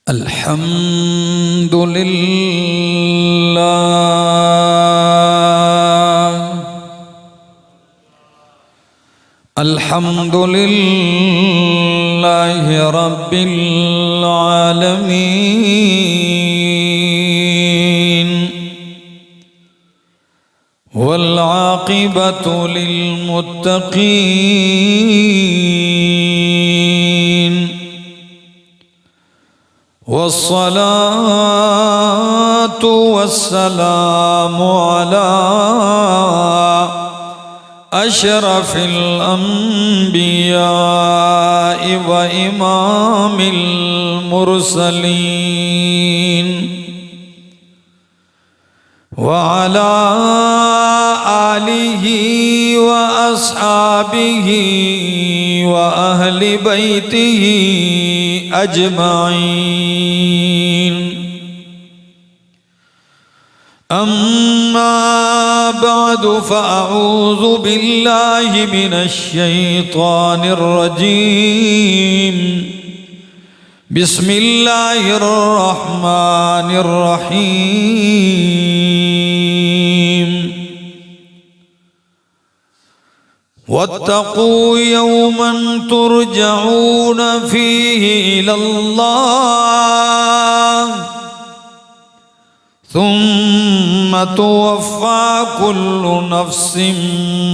الحمد للہ الحمد للہ رب العالمین والعاقبۃ للمتقین والصلاة والسلام على أشرف الأنبياء وإمام المرسلين وعلى آله وأصحابه وأهل بيته أجمعين أما بعد فأعوذ بالله من الشيطان الرجيم بسم الله الرحمن الرحيم واتقوا يوما ترجعون فيه إلى الله ثم توفى كل نفس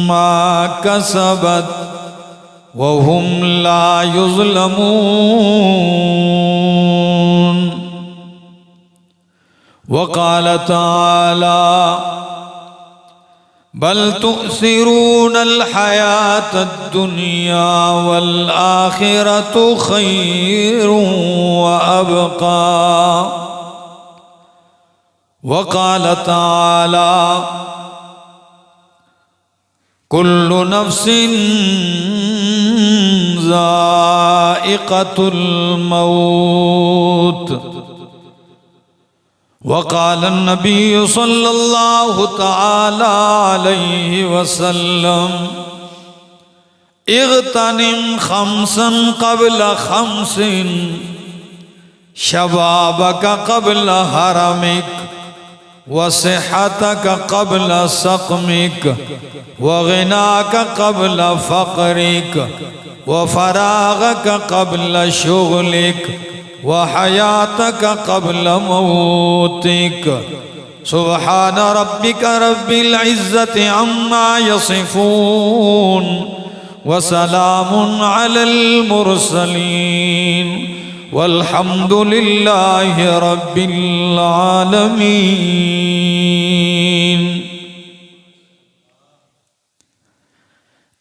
ما كسبت وهم لا يظلمون وقال تعالى بل تؤثرون الحياة الدنيا والآخرة خير وأبقى وقال تعالى كل نفس ذائقة الموت وقال النبي صلى الله تعالى عليه وسلم اغتنم خمسا قبل خمس شبابك قبل هرمك وصحتك قبل سقمك وغناك قبل فقرك وفراغك قبل شغلك وحياتك قبل موتك سبحان ربك رب العزة عما يصفون وسلام على المرسلين والحمد لله رب العالمين۔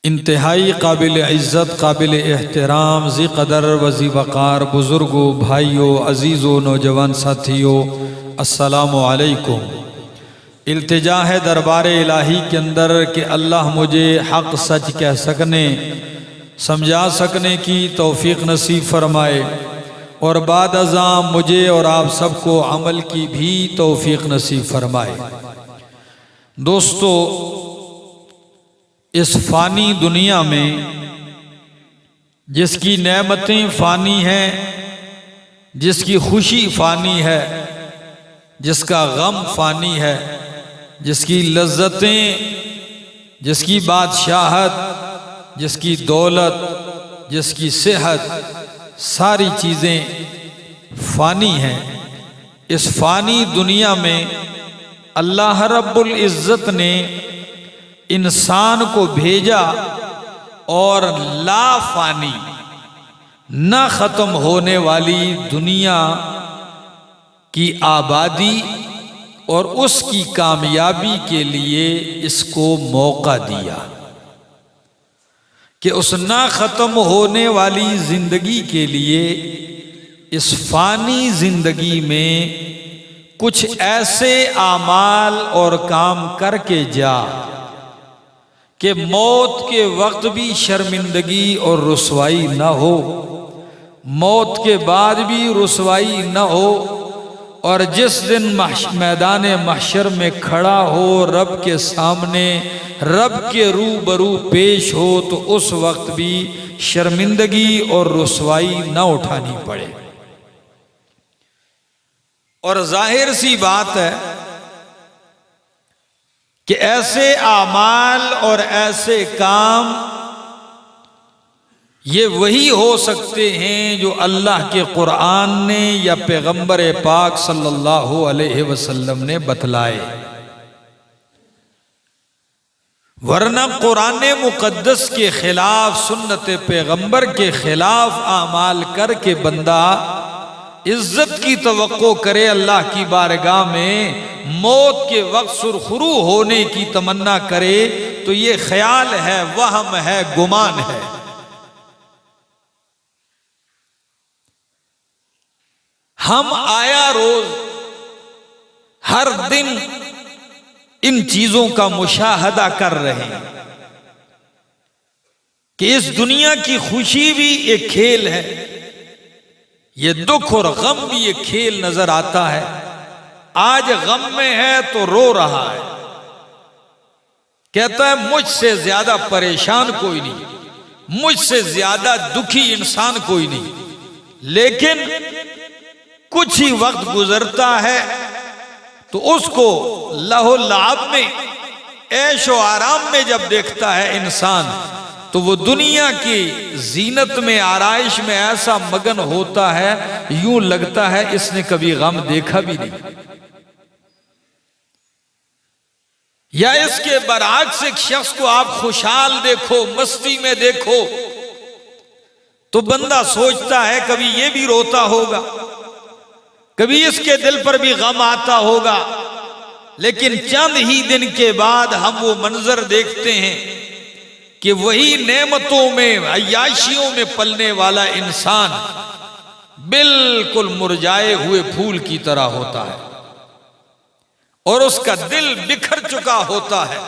انتہائی قابل عزت، قابل احترام، ذی قدر و ذی وقار بزرگوں، بھائیوں، عزیزوں، نوجوان ساتھیوں، السلام علیکم۔ التجا ہے دربار الہی کے اندر کہ اللہ مجھے حق سچ کہہ سکنے، سمجھا سکنے کی توفیق نصیب فرمائے، اور بعد ازاں مجھے اور آپ سب کو عمل کی بھی توفیق نصیب فرمائے۔ دوستو، اس فانی دنیا میں جس کی نعمتیں فانی ہیں، جس کی خوشی فانی ہے، جس کا غم فانی ہے، جس کی لذتیں، جس کی بادشاہت، جس کی دولت، جس کی صحت، ساری چیزیں فانی ہیں۔ اس فانی دنیا میں اللہ رب العزت نے انسان کو بھیجا اور لا فانی، نہ ختم ہونے والی دنیا کی آبادی اور اس کی کامیابی کے لیے اس کو موقع دیا کہ اس نہ ختم ہونے والی زندگی کے لیے اس فانی زندگی میں کچھ ایسے اعمال اور کام کر کے جا کہ موت کے وقت بھی شرمندگی اور رسوائی نہ ہو، موت کے بعد بھی رسوائی نہ ہو، اور جس دن میدان محشر میں کھڑا ہو رب کے سامنے، رب کے روبرو پیش ہو، تو اس وقت بھی شرمندگی اور رسوائی نہ اٹھانی پڑے۔ اور ظاہر سی بات ہے کہ ایسے اعمال اور ایسے کام یہ وہی ہو سکتے ہیں جو اللہ کے قرآن نے یا پیغمبر پاک صلی اللہ علیہ وسلم نے بتلائے، ورنہ قرآن مقدس کے خلاف، سنت پیغمبر کے خلاف اعمال کر کے بندہ عزت کی توقع کرے اللہ کی بارگاہ میں، موت کے وقت سرخرو ہونے کی تمنا کرے، تو یہ خیال ہے، وہم ہے، گمان ہے۔ ہم آیا روز ہر دن ان چیزوں کا مشاہدہ کر رہے ہیں کہ اس دنیا کی خوشی بھی ایک کھیل ہے، یہ دکھ اور غم بھی ایک کھیل نظر آتا ہے۔ آج غم میں ہے تو رو رہا ہے، کہتا ہے مجھ سے زیادہ پریشان کوئی نہیں، مجھ سے زیادہ دکھی انسان کوئی نہیں، لیکن کچھ ہی وقت گزرتا ہے تو اس کو لہو لعب میں، عیش و آرام میں جب دیکھتا ہے انسان، تو وہ دنیا کی زینت میں، آرائش میں ایسا مگن ہوتا ہے، یوں لگتا ہے اس نے کبھی غم دیکھا بھی نہیں۔ یا اس کے برعکس ایک شخص کو آپ خوشحال دیکھو، مستی میں دیکھو، تو بندہ سوچتا ہے کبھی یہ بھی روتا ہوگا، کبھی اس کے دل پر بھی غم آتا ہوگا، لیکن چند ہی دن کے بعد ہم وہ منظر دیکھتے ہیں کہ وہی نعمتوں میں، عیاشیوں میں پلنے والا انسان بالکل مرجھائے ہوئے پھول کی طرح ہوتا ہے، اور اس کا دل بکھر چکا ہوتا ہے۔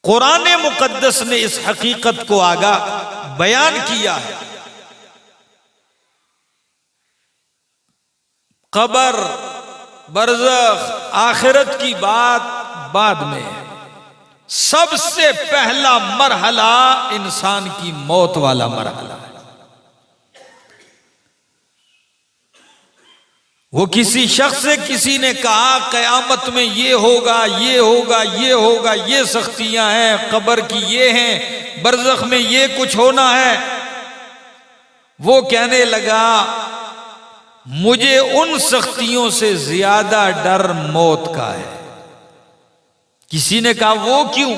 قرآن مقدس نے اس حقیقت کو آگاہ بیان کیا ہے۔ قبر، برزخ، آخرت کی بات بعد میں ہے، سب سے پہلا مرحلہ انسان کی موت والا مرحلہ ہے۔ وہ کسی شخص سے کسی نے کہا قیامت میں یہ ہوگا، یہ ہوگا، یہ ہوگا، یہ سختیاں ہیں، قبر کی یہ ہیں، برزخ میں یہ کچھ ہونا ہے۔ وہ کہنے لگا مجھے ان سختیوں سے زیادہ ڈر موت کا ہے۔ کسی نے کہا وہ کیوں؟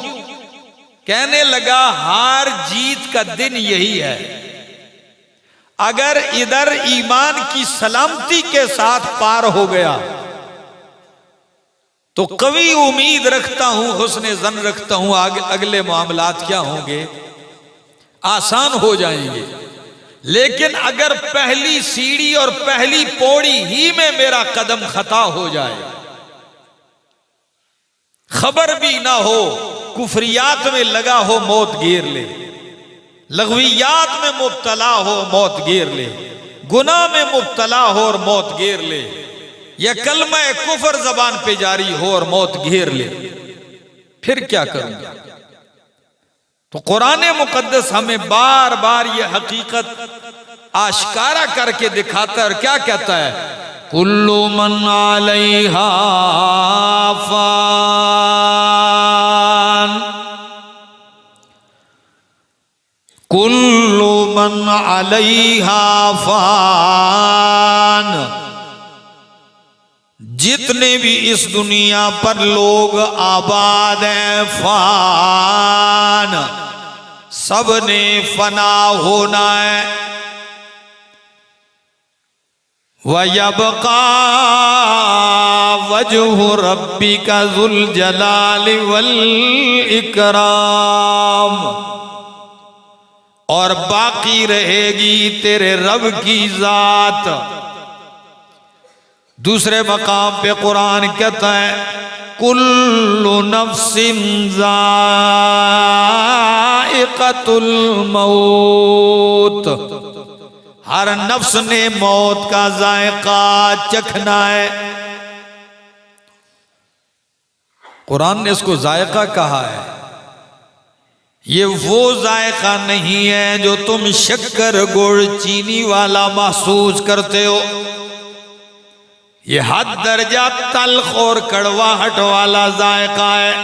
کہنے لگا ہار جیت کا دن یہی ہے، اگر ادھر ایمان کی سلامتی کے ساتھ پار ہو گیا تو قوی امید رکھتا ہوں، حسن ظن رکھتا ہوں اگلے معاملات کیا ہوں گے، آسان ہو جائیں گے۔ لیکن اگر پہلی سیڑھی اور پہلی پوڑی ہی میں میرا قدم خطا ہو جائے، خبر بھی نہ ہو، کفریات میں لگا ہو موت گیر لے، لغویات میں مبتلا ہو موت گیر لے، گناہ میں مبتلا ہو اور موت گیر لے، یا کلمہ کفر زبان پہ جاری ہو اور موت گھیر لے، پھر کیا کروں گا؟ تو قرآن مقدس ہمیں بار بار یہ حقیقت آشکارا کر کے دکھاتا ہے، اور کیا کہتا ہے؟ کل من علیہا فان، کل من علیہا فان، جتنے بھی اس دنیا پر لوگ آباد ہیں، فان، سب نے فنا ہونا ہے۔ وَيَبْقَى وَجْهُ رَبِّكَ ذُو الْجَلَالِ وَالْإِكْرَامِ، اور باقی رہے گی تیرے رب کی ذات۔ دوسرے مقام پہ قرآن کہتا ہے کل نفس ذائقۃ الموت، ہر نفس نے موت کا ذائقہ چکھنا ہے۔ قرآن نے اس کو ذائقہ کہا ہے، یہ وہ ذائقہ نہیں ہے جو تم شکر گڑ چینی والا محسوس کرتے ہو، یہ حد درجہ تلخ اور کڑواہٹ والا ذائقہ ہے۔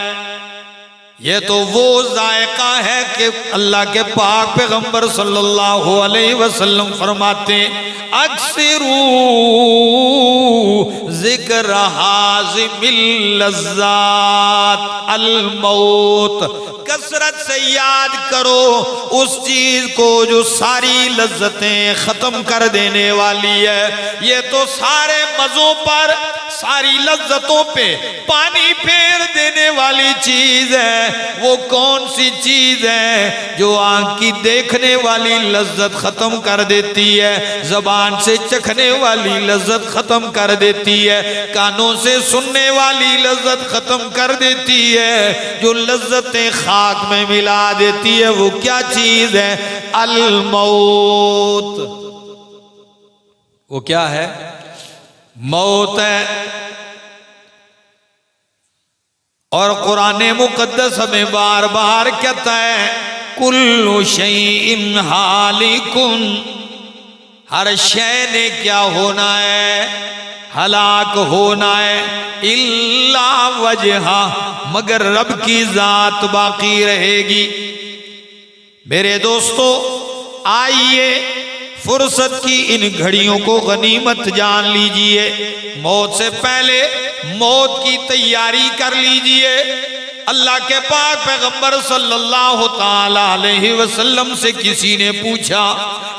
یہ تو وہ ذائقہ ہے کہ اللہ کے پاک پیغمبر صلی اللہ علیہ وسلم فرماتے ہیں اکثروا ذکر حازم اللذات الموت، کثرت سے یاد کرو اس چیز کو جو ساری لذتیں ختم کر دینے والی ہے۔ یہ تو سارے مزوں پر، ساری لذتوں پہ پانی پھیر دینے والی چیز ہے۔ وہ کون سی چیز ہے جو آنکھ کی دیکھنے والی لذت ختم کر دیتی ہے، زبان سے چکھنے والی لذت ختم کر دیتی ہے، کانوں سے سننے والی لذت ختم کر دیتی ہے، جو لذتیں خاک میں ملا دیتی ہے؟ وہ کیا چیز ہے؟ الموت۔ وہ کیا ہے؟ موت ہے۔ اور قرآن مقدس ہمیں بار بار کہتا ہے کل شیء ہالک، ہر شے نے کیا ہونا ہے؟ ہلاک ہونا ہے، الا وجہہ، مگر رب کی ذات باقی رہے گی۔ میرے دوستو، آئیے فرصت کی ان گھڑیوں کو غنیمت جان لیجئے، موت سے پہلے موت کی تیاری کر لیجئے۔ اللہ کے پاک پیغمبر صلی اللہ تعالی علیہ وسلم سے کسی نے پوچھا،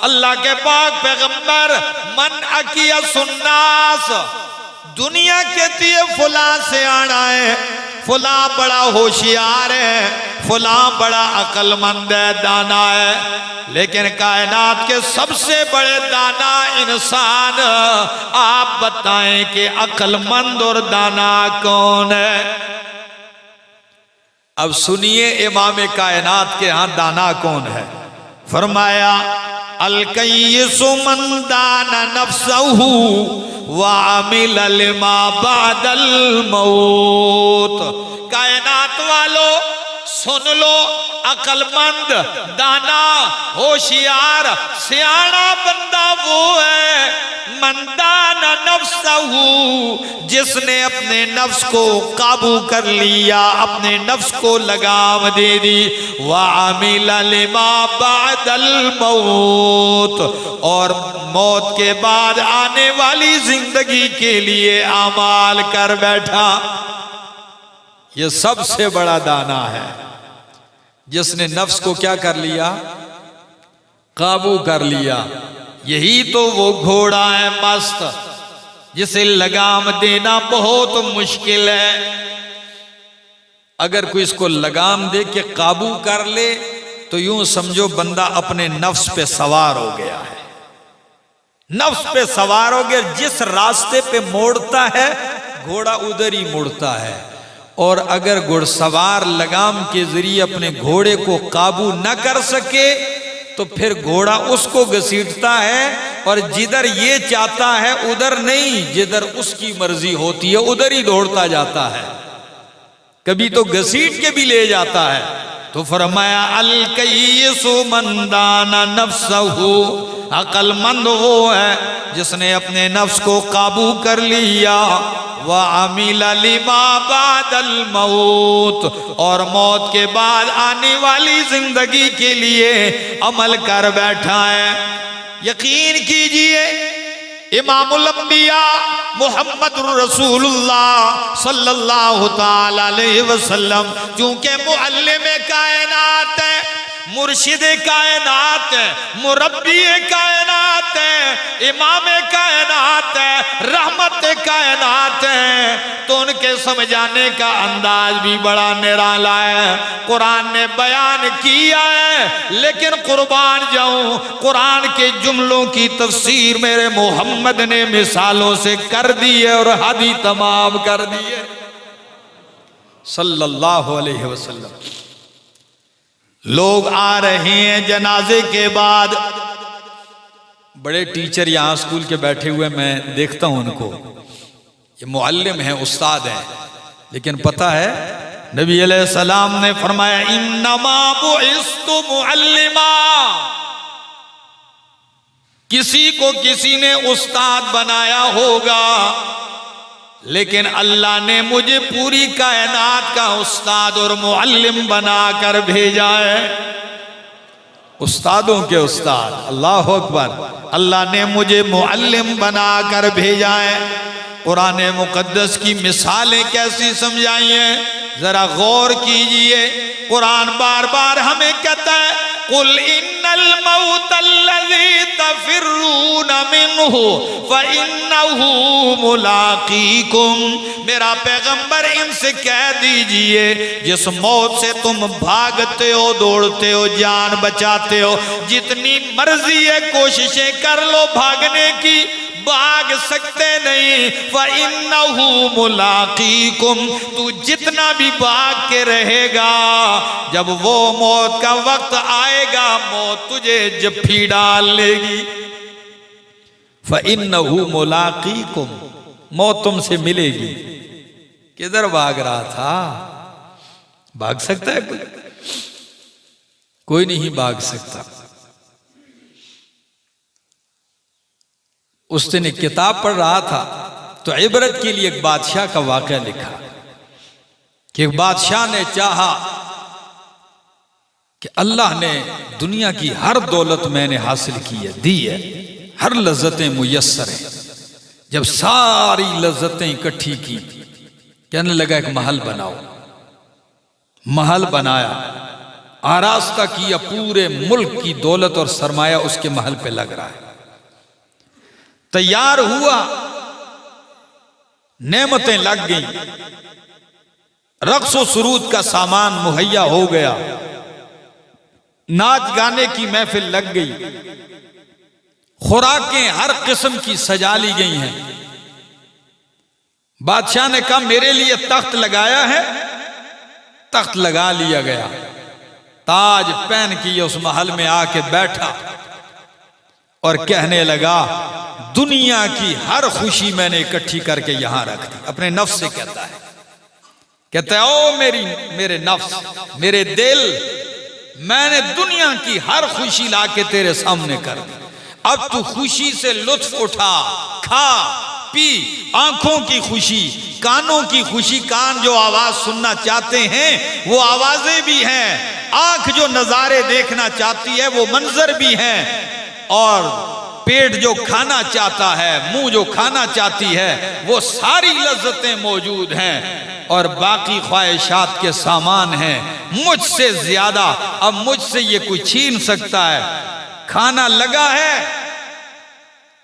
اللہ کے پاک پیغمبر من اکیس الناس، دنیا کہتی ہے فلاں سے آنا ہے، فلاں بڑا ہوشیار ہے، فلاں بڑا عقل مند ہے، دانا ہے، لیکن کائنات کے سب سے بڑے دانا انسان، آپ بتائیں کہ عقل مند اور دانا کون ہے؟ اب سنیے امام کائنات کے ہاں دانا کون ہے؟ فرمایا الکیس من دان نفسہ وعمل لما بعد الموت۔ کائنات والو سن لو، عقل مند، دانا، ہوشیار، سیاںا بندہ وہ ہے من دان نفسہ، جس نے اپنے نفس کو قابو کر لیا، اپنے نفس کو لگام دے دی، وعمل لما بعد الموت، اور موت کے بعد آنے والی زندگی کے لیے اعمال کر بیٹھا۔ یہ سب سے بڑا دانا ہے، جس نے نفس کو کیا کر لیا؟ قابو کر لیا۔ یہی تو وہ گھوڑا ہے مست، جسے لگام دینا بہت مشکل ہے۔ اگر کوئی اس کو لگام دے کے قابو کر لے تو یوں سمجھو بندہ اپنے نفس پہ سوار ہو گیا ہے، نفس پہ سوار ہو گیا، جس راستے پہ موڑتا ہے گھوڑا ادھر ہی مڑتا ہے۔ اور اگر گھڑ سوار لگام کے ذریعے اپنے گھوڑے کو قابو نہ کر سکے تو پھر گھوڑا اس کو گھسیٹتا ہے، اور جدھر یہ چاہتا ہے ادھر نہیں، جدھر اس کی مرضی ہوتی ہے ادھر ہی دوڑتا جاتا ہے، کبھی تو گھسیٹ کے بھی لے جاتا ہے۔ تو فرمایا الکیس من دان نفسہ، عقل مند وہ ہے جس نے اپنے نفس کو قابو کر لیا، وَعَمِلَ لِمَا بَعْدَ الْمَوْتِ، اور موت کے بعد آنے والی زندگی کے لیے عمل کر بیٹھا ہے۔ یقین کیجئے امام الانبیاء محمد رسول اللہ صلی اللہ تعالی علیہ وسلم چونکہ معلم کائنات ہے، مرشد کائنات ہے، مربی کائنات ہے، امام کائنات ہے، رحمت کائنات ہے، تو ان کے سمجھانے کا انداز بھی بڑا نرالا ہے۔ قرآن نے بیان کیا ہے، لیکن قربان جاؤں قرآن کے جملوں کی تفسیر میرے محمد نے مثالوں سے کر دی ہے اور حد ہی تمام کر دی ہے صلی اللہ علیہ وسلم۔ لوگ آ رہے ہیں جنازے کے بعد، بڑے ٹیچر یہاں اسکول کے بیٹھے ہوئے میں دیکھتا ہوں ان کو، یہ معلم ہیں، استاد ہیں، لیکن پتہ ہے نبی علیہ السلام نے فرمایا انما بعثت معلما، کسی کو کسی نے استاد بنایا ہوگا، لیکن اللہ نے مجھے پوری کائنات کا استاد اور معلم بنا کر بھیجا ہے۔ استادوں کے استاد، اللہ اکبر، اللہ نے مجھے معلم بنا کر بھیجا ہے۔ قرآن مقدس کی مثالیں کیسی سمجھائی ہیں، ذرا غور کیجئے۔ قرآن بار بار ہمیں کہتا ہے قُلْ إِنَّ الْمَوْتَ الَّذِي تَفِرُّونَ مِنْهُ فَإِنَّهُ مُلَاقِيكُمْ، میرا پیغمبر ان سے کہہ دیجئے جس موت سے تم بھاگتے ہو، دوڑتے ہو، جان بچاتے ہو، جتنی مرضی ہے کوششیں کر لو بھاگنے کی، بھاگ سکتے نہیں۔ فَإِنَّهُ مُلَاقِيكُمْ، تو جتنا بھی بھاگ کے رہے گا، جب وہ موت کا وقت آئے گا موت تجھے جپھی ڈال لے گی۔ فَإِنَّهُ مُلَاقِيكُمْ، موت تم سے ملے گی۔ کدھر بھاگ رہا تھا؟ بھاگ سکتا ہے کوئی نہیں بھاگ سکتا۔ اس دن ایک کتاب پڑھ رہا تھا تو عبرت کے لیے ایک بادشاہ کا واقعہ لکھا کہ ایک بادشاہ نے چاہا کہ اللہ نے دنیا کی ہر دولت میں نے حاصل کی ہے، دی ہے، ہر لذتیں میسر ہیں۔ جب ساری لذتیں اکٹھی کی، کہنے لگا ایک محل بناؤ۔ محل بنایا، آراستہ کیا، پورے ملک کی دولت اور سرمایہ اس کے محل پہ لگ رہا ہے۔ تیار ہوا، نعمتیں لگ گئیں، رقص و سرود کا سامان مہیا ہو گیا، ناچ گانے کی محفل لگ گئی، خوراکیں ہر قسم کی سجا لی گئی ہیں۔ بادشاہ نے کہا میرے لیے تخت لگایا ہے، تخت لگا لیا گیا، تاج پہن کے اس محل میں آ کے بیٹھا اور کہنے لگا دنیا کی ہر خوشی میں نے اکٹھی کر کے یہاں رکھ دی۔ اپنے نفس سے کہتا ہے او میرے نفس، میرے دل، میں نے دنیا کی ہر خوشی لا کے تیرے سامنے کر دی، اب تو خوشی سے لطف اٹھا، کھا پی، آنکھوں کی خوشی، کانوں کی خوشی، کان جو آواز سننا چاہتے ہیں وہ آوازیں بھی ہیں، آنکھ جو نظارے دیکھنا چاہتی ہے وہ منظر بھی ہیں، اور پیٹ جو کھانا چاہتا ہے، منہ جو کھانا چاہتی ہے، وہ ساری لذتیں موجود ہیں، اور باقی خواہشات کے سامان ہیں مجھ سے زیادہ۔ اب مجھ سے یہ کوئی چھین سکتا ہے؟ کھانا لگا ہے،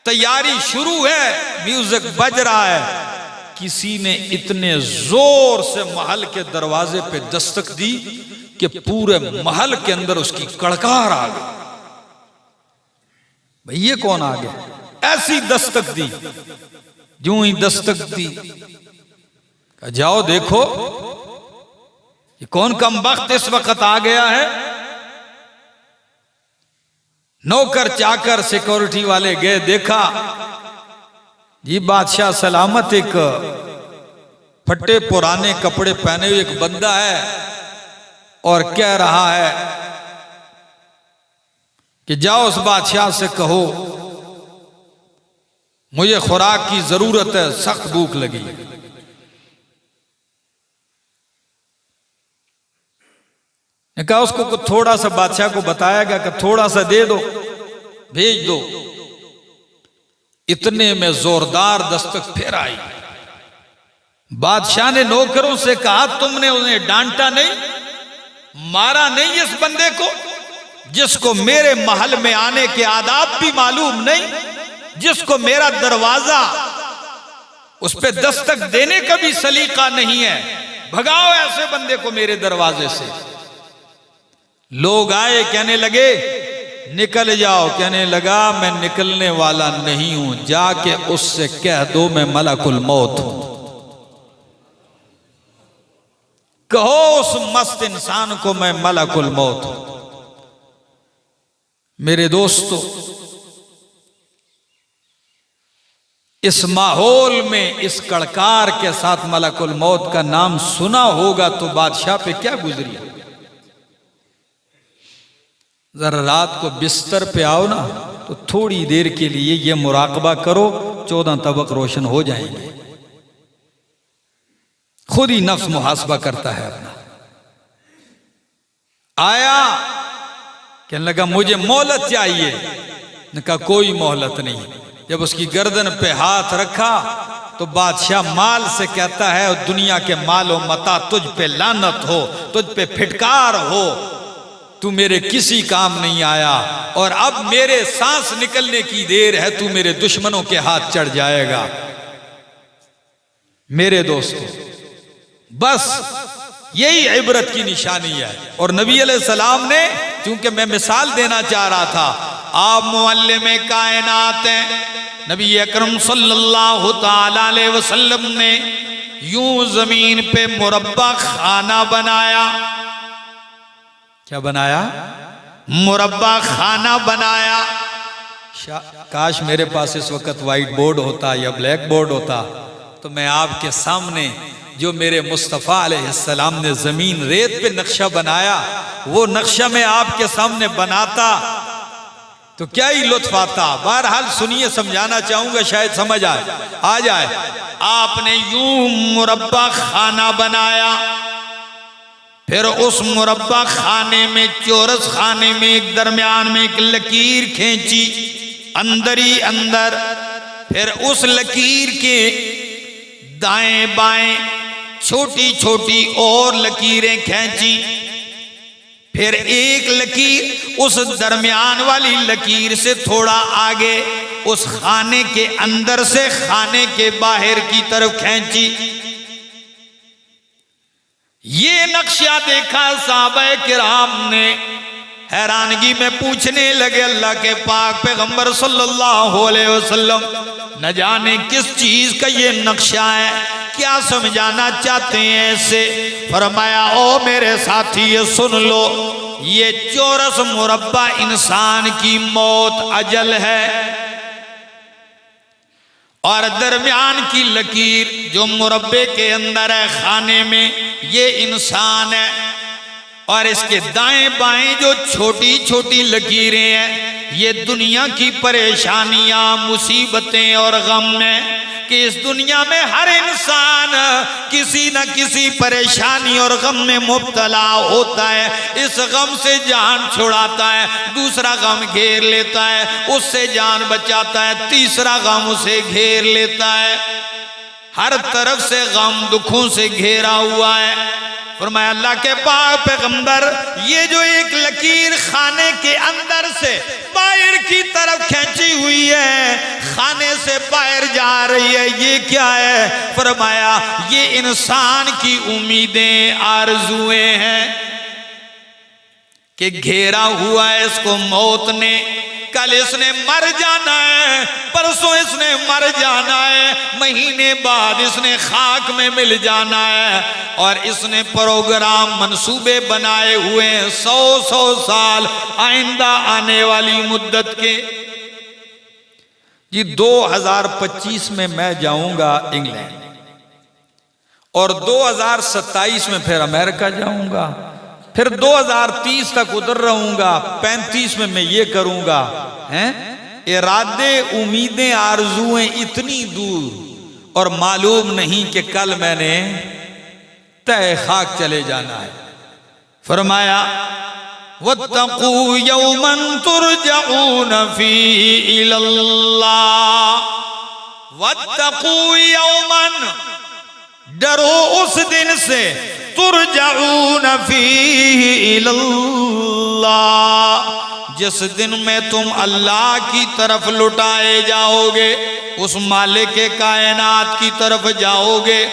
تیاری شروع ہے، میوزک بج رہا ہے، کسی نے اتنے زور سے محل کے دروازے پہ دستک دی کہ پورے محل کے اندر اس کی کڑکار آ گئی۔ بھئی یہ کون آ گیا؟ ایسی دستک دی، جوں ہی دستک دی، کہا جاؤ دیکھو یہ کون کم بخت اس وقت آ گیا ہے۔ نوکر چاکر سیکورٹی والے گئے، دیکھا جی بادشاہ سلامت، ایک پھٹے پرانے کپڑے پہنے ہوئے ایک بندہ ہے اور کہہ رہا ہے کہ جاؤ اس بادشاہ سے کہو مجھے خوراک کی ضرورت ہے، سخت بھوک لگی ہے۔ نے کہا اس کو تھوڑا سا، بادشاہ کو بتایا گیا کہ تھوڑا سا دے دو، بھیج دو۔ اتنے میں زوردار دستک پھر آئی۔ بادشاہ نے نوکروں سے کہا تم نے انہیں ڈانٹا نہیں، مارا نہیں اس بندے کو، جس کو میرے محل میں آنے کے آداب بھی معلوم نہیں، جس کو میرا دروازہ اس پہ دستک دینے کا بھی سلیقہ نہیں ہے، بھگاؤ ایسے بندے کو میرے دروازے سے۔ لوگ آئے، کہنے لگے نکل جاؤ، کہنے لگا میں نکلنے والا نہیں ہوں، جا کے اس سے کہہ دو میں ملک الموت ہوں۔ کہو اس مست انسان کو میں ملک الموت ہوں۔ میرے دوستو، اس ماحول میں اس کڑکار کے ساتھ ملک الموت کا نام سنا ہوگا تو بادشاہ پہ کیا گزری؟ ذرا رات کو بستر پہ آؤ نا تو تھوڑی دیر کے لیے یہ مراقبہ کرو، 14 طبق روشن ہو جائیں گے۔ خود ہی نفس محاسبہ کرتا ہے اپنا۔ آیا کہنے لگا مجھے مہلت چاہیے، نے کہا کوئی مہلت نہیں۔ جب اس کی گردن پہ ہاتھ رکھا تو بادشاہ مال سے کہتا ہے دنیا کے مال و متاع تجھ پہ لعنت ہو، تجھ پہ پھٹکار ہو، تو میرے کسی کام نہیں آیا، اور اب میرے سانس نکلنے کی دیر ہے، تو میرے دشمنوں کے ہاتھ چڑھ جائے گا۔ میرے دوستو، بس یہی عبرت کی نشانی ہے۔ اور نبی علیہ السلام نے، چونکہ میں مثال دینا چاہ رہا تھا، آپ معلم کائنات ہیں، نبی اکرم صلی اللہ تعالی علیہ وسلم نے یوں زمین پہ مربع خانہ بنایا۔ کیا بنایا؟ مربع خانہ بنایا۔ کاش میرے پاس اس وقت وائٹ بورڈ ہوتا یا بلیک بورڈ ہوتا تو میں آپ کے سامنے جو میرے مصطفیٰ علیہ السلام نے زمین ریت پہ نقشہ بنایا، وہ نقشہ میں آپ کے سامنے بناتا تو کیا ہی لطف آتا۔ بہرحال سنیے، سمجھانا چاہوں گا شاید سمجھ آ جائے۔ آپ نے یوں مربع خانہ بنایا، پھر اس مربع خانے میں، چورس خانے میں ایک درمیان میں ایک لکیر کھینچی اندر ہی اندر، پھر اس لکیر کے دائیں بائیں چھوٹی چھوٹی اور لکیریں کھینچی، پھر ایک لکیر اس درمیان والی لکیر سے تھوڑا آگے اس خانے کے اندر سے خانے کے باہر کی طرف کھینچی۔ یہ نقشہ دیکھا صحابہ کرام نے، حیرانگی میں پوچھنے لگے اللہ کے پاک پیغمبر صلی اللہ علیہ وسلم، نہ جانے کس چیز کا یہ نقشہ ہے، کیا سمجھانا چاہتے ہیں اس سے؟ فرمایا او میرے ساتھی یہ سن لو، یہ چورس مربع انسان کی موت اجل ہے، اور درمیان کی لکیر جو مربع کے اندر ہے خانے میں، یہ انسان ہے، اور اس کے دائیں بائیں جو چھوٹی چھوٹی لکیریں ہیں یہ دنیا کی پریشانیاں، مصیبتیں اور غم ہیں، کہ اس دنیا میں ہر انسان کسی نہ کسی پریشانی اور غم میں مبتلا ہوتا ہے، اس غم سے جان چھڑاتا ہے، دوسرا غم گھیر لیتا ہے، اس سے جان بچاتا ہے، تیسرا غم اسے گھیر لیتا ہے، ہر طرف سے غم دکھوں سے گھیرا ہوا ہے۔ فرمایا اللہ کے پاک پیغمبر، یہ جو ایک لکیر خانے کے اندر سے باہر کی طرف کھینچی ہوئی ہے، خانے سے باہر جا رہی ہے، یہ کیا ہے؟ فرمایا یہ انسان کی امیدیں، آرزویں ہیں، کہ گھیرا ہوا ہے اس کو موت نے، کل اس نے مر جانا ہے، پرسوں اس نے مر جانا ہے، مہینے بعد اس نے خاک میں مل جانا ہے، اور اس نے پروگرام منصوبے بنائے ہوئے ہیں 100 سال آئندہ آنے والی مدت کے۔ جی 2025 میں جاؤں گا انگلینڈ، اور 2027 میں پھر امریکہ جاؤں گا، پھر 2030 تک ادھر رہوں گا، 35 میں یہ کروں گا۔ ارادے، امیدیں، آرزویں اتنی دور، اور معلوم نہیں کہ کل میں نے تہ خاک چلے جانا ہے۔ فرمایا وَاتَّقُوا يَوْمًا تُرْجَعُونَ فِيهِ إِلَى اللَّهِ، وَاتَّقُوا يَوْمًا، ڈرو اس دن سے، ترجعون فیہ الی اللہ، جس دن میں تم اللہ کی طرف لٹائے جاؤ گے، اس مالک کائنات کی طرف جاؤ گے۔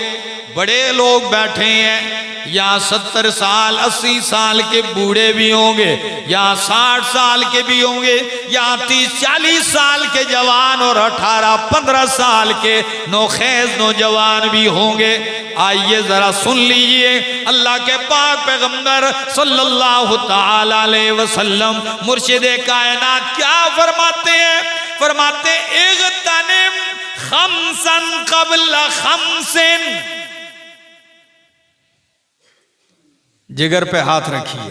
بڑے لوگ بیٹھے ہیں، یہاں 70 سال 80 سال کے بوڑھے بھی ہوں گے، یہاں 60 سال کے بھی ہوں گے، یہاں 30 40 سال کے جوان اور 18 15 سال کے نوخیز نوجوان بھی ہوں گے۔ آئیے ذرا سن لیجئے اللہ کے پاک پیغمبر صلی اللہ تعالی علیہ وسلم مرشد کائنات کیا فرماتے ہیں؟ فرماتے اغتنم خمسن قبل خمسن، جگر پہ ہاتھ رکھیے،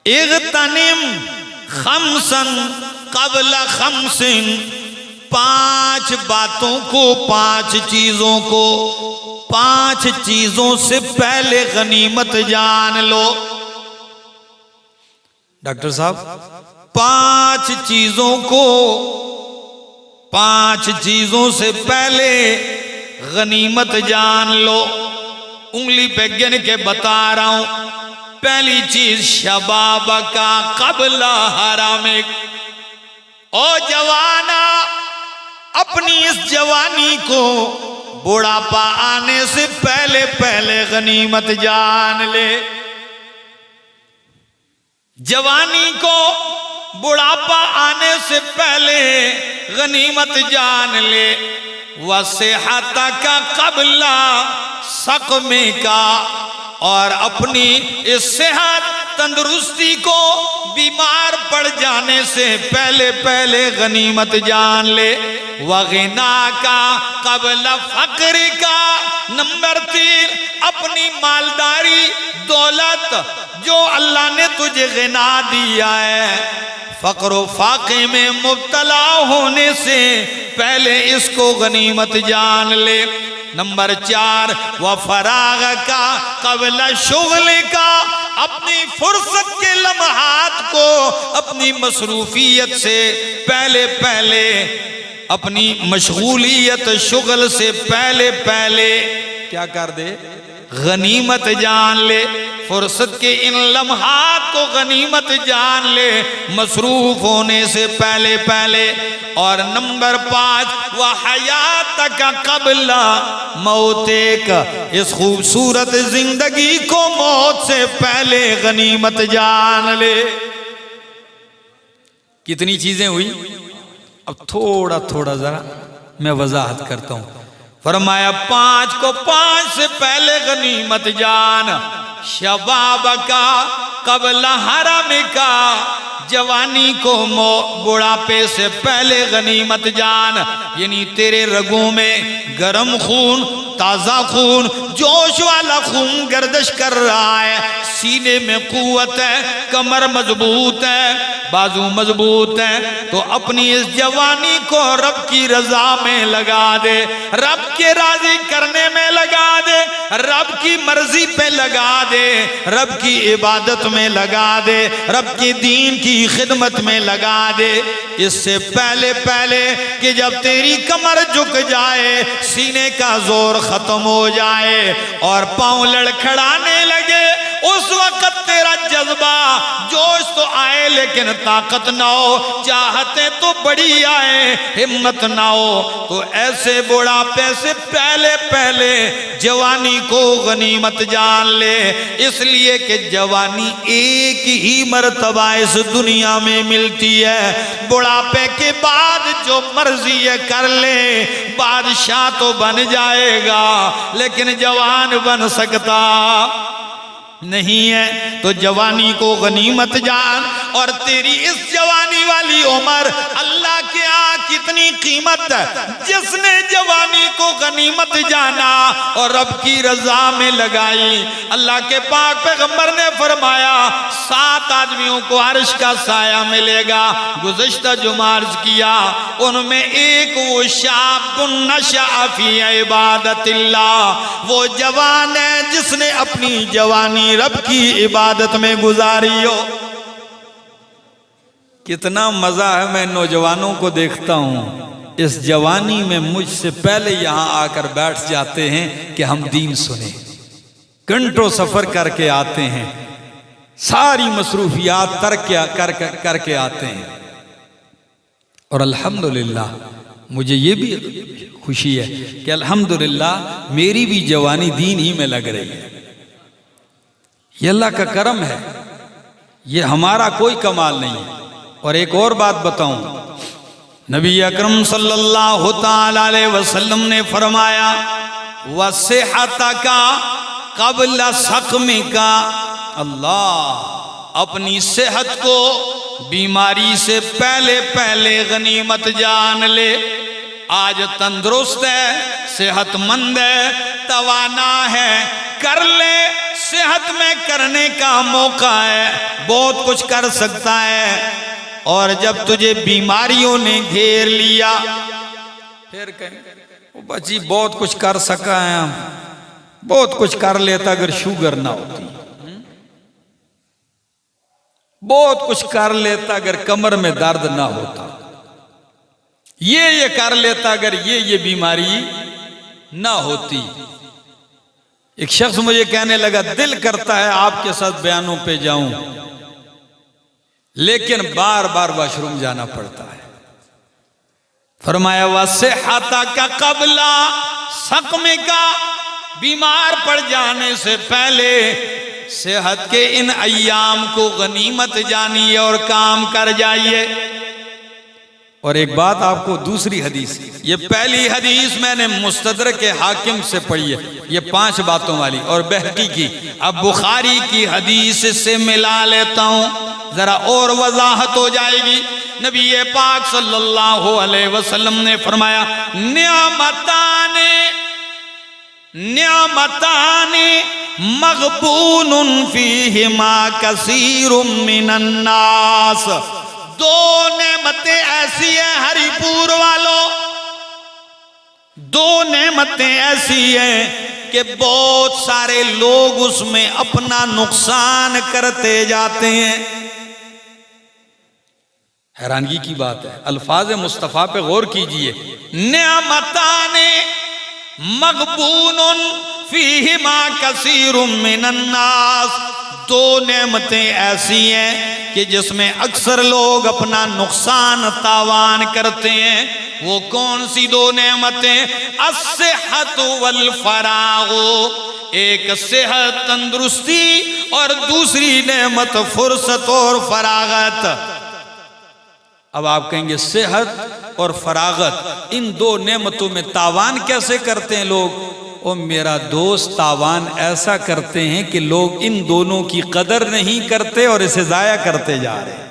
اغتنم خمسن قبل خمسن، 5 باتوں کو، 5 چیزوں کو، 5 چیزوں سے پہلے غنیمت جان لو۔ ڈاکٹر صاحب 5 چیزوں کو، 5 چیزوں سے پہلے غنیمت جان لو۔ انگلی پہ گن کے بتا رہا ہوں۔ پہلی چیز شباب کا قبل حرامک، او جوانا اپنی اس جوانی کو بڑھاپا آنے سے پہلے پہلے غنیمت جان لے۔ جوانی کو بڑھاپا آنے سے پہلے غنیمت جان لے۔ وصحتک قبل سقم کا، اور اپنی اس صحت تندرستی کو بیمار پڑ جانے سے پہلے پہلے غنیمت جان لے۔ وغناک قبل فقر کا، نمبر 3 اپنی مالداری دولت جو اللہ نے تجھے غنا دیا ہے، فقر و فاقے میں مبتلا ہونے سے پہلے اس کو غنیمت جان لے۔ نمبر 4 وفراغ کا قبل شغل کا، اپنی فرصت کے لمحات کو اپنی مصروفیت سے پہلے پہلے، اپنی مشغولیت شغل سے پہلے پہلے کیا کر دے؟ غنیمت جان لے۔ فرصت کے ان لمحات کو غنیمت جان لے، مصروف ہونے سے پہلے پہلے۔ اور نمبر 5 وحیاتک قبل موتک، اس خوبصورت زندگی کو موت سے پہلے غنیمت جان لے۔ کتنی چیزیں ہوئی؟ اب تھوڑا تھوڑا ذرا میں وضاحت کرتا ہوں۔ فرمایا 5 کو 5 سے پہلے غنیمت جان۔ شباب کا قبل حرم کا، جوانی کو بڑھاپے سے پہلے غنیمت جان، یعنی تیرے رگوں میں گرم خون، تازہ خون، جوش والا خون گردش کر رہا ہے، سینے میں قوت ہے، کمر مضبوط ہے، بازو مضبوط ہے، تو اپنی اس جوانی کو رب کی رضا میں لگا دے، رب کے راضی کرنے میں لگا دے، رب کی مرضی پہ لگا دے، رب کی عبادت میں لگا دے، رب کی دین کی خدمت میں لگا دے۔ اس سے پہلے پہلے کہ جب تیری کمر جھک جائے، سینے کا زور ختم ہو جائے اور پاؤں لڑکھڑانے لگے، اس وقت تیرا جذبہ جوش تو آئے لیکن طاقت نہ ہو، چاہتے تو بڑی آئے ہمت نہ ہو، تو ایسے بڑھاپے سے پہلے پہلے جوانی کو غنیمت جان لے۔ اس لیے کہ جوانی ایک ہی مرتبہ اس دنیا میں ملتی ہے، بڑھاپے کے بعد جو مرضی ہے کر لے، بادشاہ تو بن جائے گا لیکن جوان بن سکتا نہیں ہے۔ تو جوانی کو غنیمت جان، اور تیری اس جوانی والی عمر اللہ کے ہاں کتنی قیمت ہے۔ جس نے جوانی کو غنیمت جانا اور رب کی رضا میں لگائی، اللہ کے پاک پیغمبر نے فرمایا 7 آدمیوں کو عرش کا سایہ ملے گا۔ گزشتہ جمعہ عرض کیا، ان میں ایک وہ شاب نشأ فی عبادت اللہ، وہ جوان ہے جس نے اپنی جوانی رب کی عبادت میں گزاری ہو۔ کتنا مزہ ہے، میں نوجوانوں کو دیکھتا ہوں اس جوانی میں مجھ سے پہلے یہاں آ کر بیٹھ جاتے ہیں کہ ہم دین سنیں، گھنٹوں سفر کر کے آتے ہیں، ساری مصروفیات ترک کر کے آتے ہیں، اور الحمدللہ مجھے یہ بھی خوشی ہے کہ الحمدللہ میری بھی جوانی دین ہی میں لگ رہی ہے۔ یہ اللہ کا کرم ہے، یہ ہمارا کوئی کمال نہیں ہے۔ اور ایک اور بات بتاؤں، نبی اکرم صلی اللہ تعالی علیہ وسلم نے فرمایا وَصِحَتَكَ قَبْلَ سَقْمِكَ، اللہ اپنی صحت کو بیماری سے پہلے پہلے غنیمت جان لے۔ آج تندرست ہے، صحت مند ہے، توانا ہے، کر لے، صحت میں کرنے کا موقع ہے، بہت کچھ کر سکتا ہے۔ اور جب تجھے بیماریوں نے گھیر لیا، پھر کہیں وہ بچی بہت کچھ کر سکا ہے، ہم بہت کچھ کر لیتا اگر شوگر نہ ہوتی، بہت کچھ کر لیتا اگر کمر میں درد نہ ہوتا، یہ کر لیتا اگر یہ بیماری نہ ہوتی۔ ایک شخص مجھے کہنے لگا دل کرتا ہے آپ کے ساتھ بیانوں پہ جاؤں، لیکن بار بار واش روم جانا پڑتا ہے۔ فرمایا وَصِحَّتَكَ قَبْلَ سَقْمِكَ، بیمار پڑ جانے سے پہلے صحت کے ان ایام کو غنیمت جانیے اور کام کر جائیے۔ اور ایک بات آپ کو دوسری حدیث، یہ پہلی حدیث میں نے مستدرک حاکم سے پڑھی ہے، یہ 5 باتوں والی، اور بہقی کی، اب بخاری کی حدیث سے ملا لیتا ہوں ذرا اور وضاحت ہو جائے گی۔ نبی پاک صلی اللہ علیہ وسلم نے فرمایا نعمتان مغبون فیہما کثیر من الناس، 2 نعمتیں ایسی ہیں ہری پور والوں، 2 نعمتیں ایسی ہیں کہ بہت سارے لوگ اس میں اپنا نقصان کرتے جاتے ہیں۔ حیرانگی کی بات ہے، الفاظ مصطفیٰ پہ غور کیجئے۔ نعمتان مغبون فیہما کثیر من الناس، 2 نعمتیں ایسی ہیں کہ جس میں اکثر لوگ اپنا نقصان تاوان کرتے ہیں۔ وہ کون سی 2 نعمتیں؟ الصحت والفراغ، ایک صحت تندرستی اور دوسری نعمت فرصت اور فراغت۔ اب آپ کہیں گے صحت اور فراغت، ان 2 نعمتوں میں تاوان کیسے کرتے ہیں لوگ؟ او میرا دوست، تاوان ایسا کرتے ہیں کہ لوگ ان دونوں کی قدر نہیں کرتے اور اسے ضائع کرتے جا رہے ہیں۔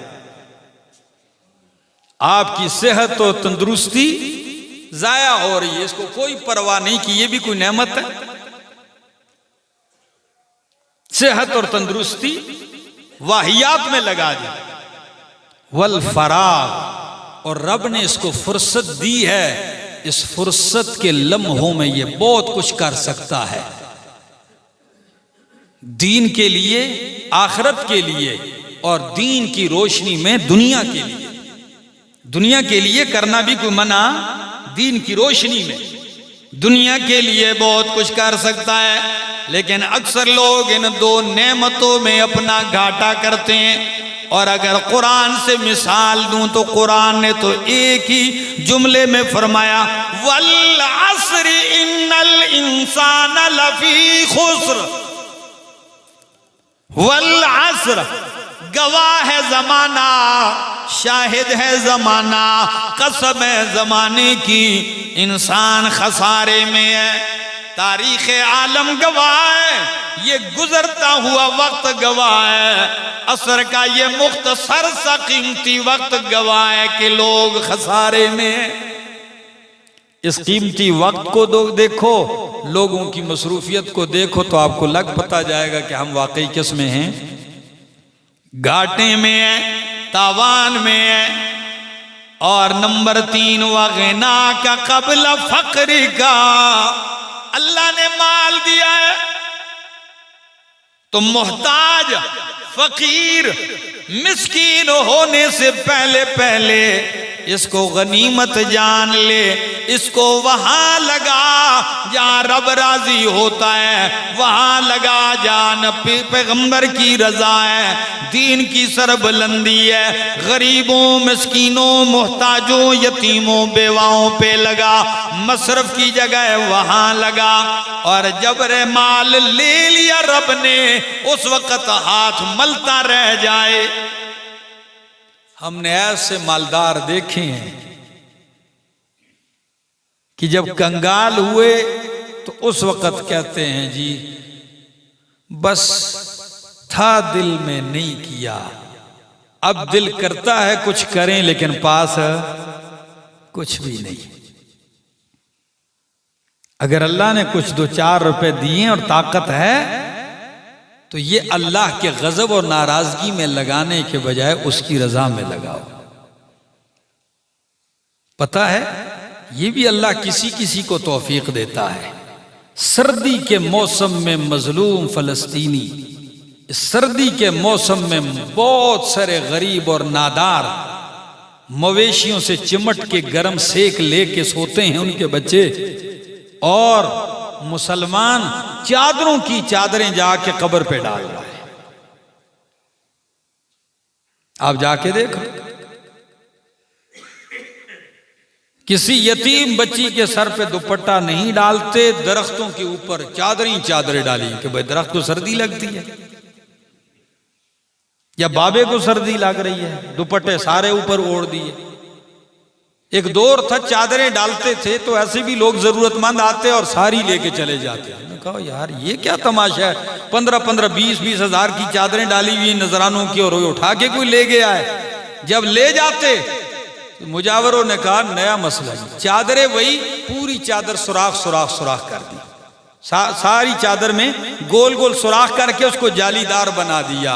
آپ کی صحت اور تندرستی ضائع ہو رہی ہے، اس کو کوئی پرواہ نہیں کہ یہ بھی کوئی نعمت ہے۔ صحت اور تندرستی واہیات میں لگا دی، والفراغ، اور رب نے اس کو فرصت دی ہے، اس فرصت کے لمحوں میں یہ بہت کچھ کر سکتا ہے، دین کے لیے، آخرت کے لیے، اور دین کی روشنی میں دنیا کے لیے۔ دنیا کے لیے کرنا بھی کوئی منع، دین کی روشنی میں دنیا کے لیے بہت کچھ کر سکتا ہے، لیکن اکثر لوگ ان 2 نعمتوں میں اپنا گھاٹا کرتے ہیں۔ اور اگر قرآن سے مثال دوں تو قرآن نے تو ایک ہی جملے میں فرمایا والعصر ان الانسان لفی خسر، والعصر، گواہ ہے زمانہ، شاہد ہے زمانہ، قسم ہے زمانے کی، انسان خسارے میں ہے، تاریخ عالم گواہ ہے، یہ گزرتا ہوا وقت گواہ ہے، عصر کا یہ مختصر سا قیمتی وقت گواہ ہے کہ لوگ خسارے میں ہیں۔ اس قیمتی وقت کو دیکھو، لوگوں کی مصروفیت کو دیکھو تو آپ کو لگ پتا جائے گا کہ ہم واقعی کس میں ہیں، گھاٹے میں ہیں، تاوان میں ہیں۔ اور نمبر 3 وَغِنَاكَ قَبْلَ فَقْرِكَ، اللہ نے مال دیا ہے تو محتاج، فقیر، مسکین ہونے سے پہلے اس کو غنیمت جان لے، اس کو وہاں لگا جہاں رب راضی ہوتا ہے، وہاں لگا جہاں پیغمبر کی رضا ہے، دین کی سربلندی ہے، غریبوں، مسکینوں، محتاجوں، یتیموں، بیواؤں پہ لگا، مصرف کی جگہ وہاں لگا۔ اور جبر مال لے لیا رب نے، اس وقت ہاتھ ملتا رہ جائے۔ ہم نے ایسے مالدار دیکھے ہیں کہ جب کنگال ہوئے تو اس وقت کہتے ہیں جی بس تھا دل میں نہیں کیا، اب دل کرتا ہے کچھ کریں لیکن پاس کچھ بھی نہیں۔ اگر اللہ نے کچھ 2-4 روپے دیے اور طاقت ہے تو یہ اللہ کے غضب اور ناراضگی میں لگانے کے بجائے اس کی رضا میں لگاؤ۔ پتہ ہے یہ بھی اللہ کسی کسی کو توفیق دیتا ہے۔ سردی کے موسم میں مظلوم فلسطینی، اس سردی کے موسم میں بہت سارے غریب اور نادار مویشیوں سے چمٹ کے گرم سیک لے کے سوتے ہیں ان کے بچے، اور مسلمان چادروں کی چادریں جا کے قبر پہ ڈال رہا ہے۔ آپ جا کے دیکھو، کسی یتیم بچی کے سر پہ دوپٹہ نہیں ڈالتے، درختوں کے اوپر چادریں ڈالی کہ بھئی درخت کو سردی لگتی ہے یا بابے کو سردی لگ رہی ہے، دوپٹے سارے اوپر اوڑھ دیے۔ ایک دور تھا چادریں ڈالتے تھے تو ایسے بھی لوگ ضرورت مند آتے اور ساری لے کے چلے جاتے۔ ہم نے کہا یار یہ کیا تماشا ہے، 15-20 ہزار کی چادریں ڈالی ہوئی نذرانوں کی اور اٹھا کے کوئی لے گیا ہے۔ جب لے جاتے مجاوروں نے کہا نیا مسئلہ ہے، چادریں وہی پوری چادر سوراخ کر دی، ساری چادر میں گول گول سوراخ کر کے اس کو جالی دار بنا دیا۔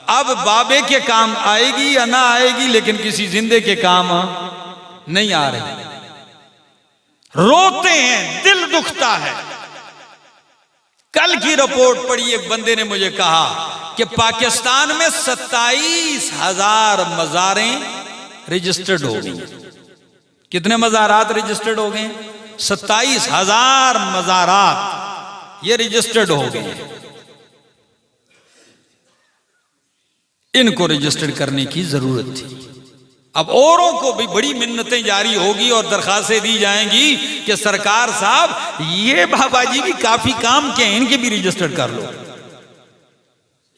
اب بابے کے کام آئے گی یا نہ آئے گی، لیکن کسی زندے کے کام نہیں آ رہی۔ روتے ہیں، دل دکھتا ہے۔ کل کی رپورٹ پڑھی، ایک بندے نے مجھے کہا کہ پاکستان میں 27,000 مزاریں رجسٹرڈ ہو گئی۔ کتنے مزارات رجسٹرڈ ہو گئے؟ 27,000 مزارات یہ رجسٹرڈ ہو گئے۔ ان کو رجسٹر کرنے کی ضرورت تھی۔ اب اوروں کو بھی بڑی منتیں جاری ہوگی اور درخواستیں دی جائیں گی کہ سرکار صاحب یہ بابا جی بھی کافی کام کے ہیں، ان کے بھی رجسٹر کر لو۔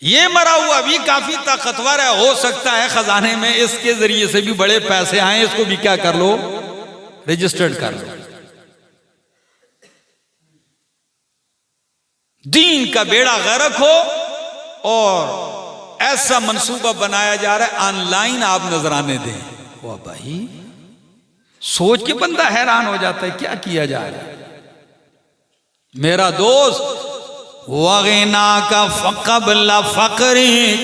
یہ مرا ہوا بھی کافی طاقتور ہے، ہو سکتا ہے خزانے میں اس کے ذریعے سے بھی بڑے پیسے آئیں، اس کو بھی کیا کر لو، رجسٹرڈ کر لو۔ دین کا بیڑا غرق ہو اور ایسا منصوبہ بنایا جا رہا ہے آن لائن آپ نذرانے دیں۔ واہ بھائی، سوچ کے بندہ حیران ہو جاتا ہے کیا کیا جا رہا ہے۔ میرا دوست، وَغِنَاكَ فَقَبْلَ فَقْرِكَ،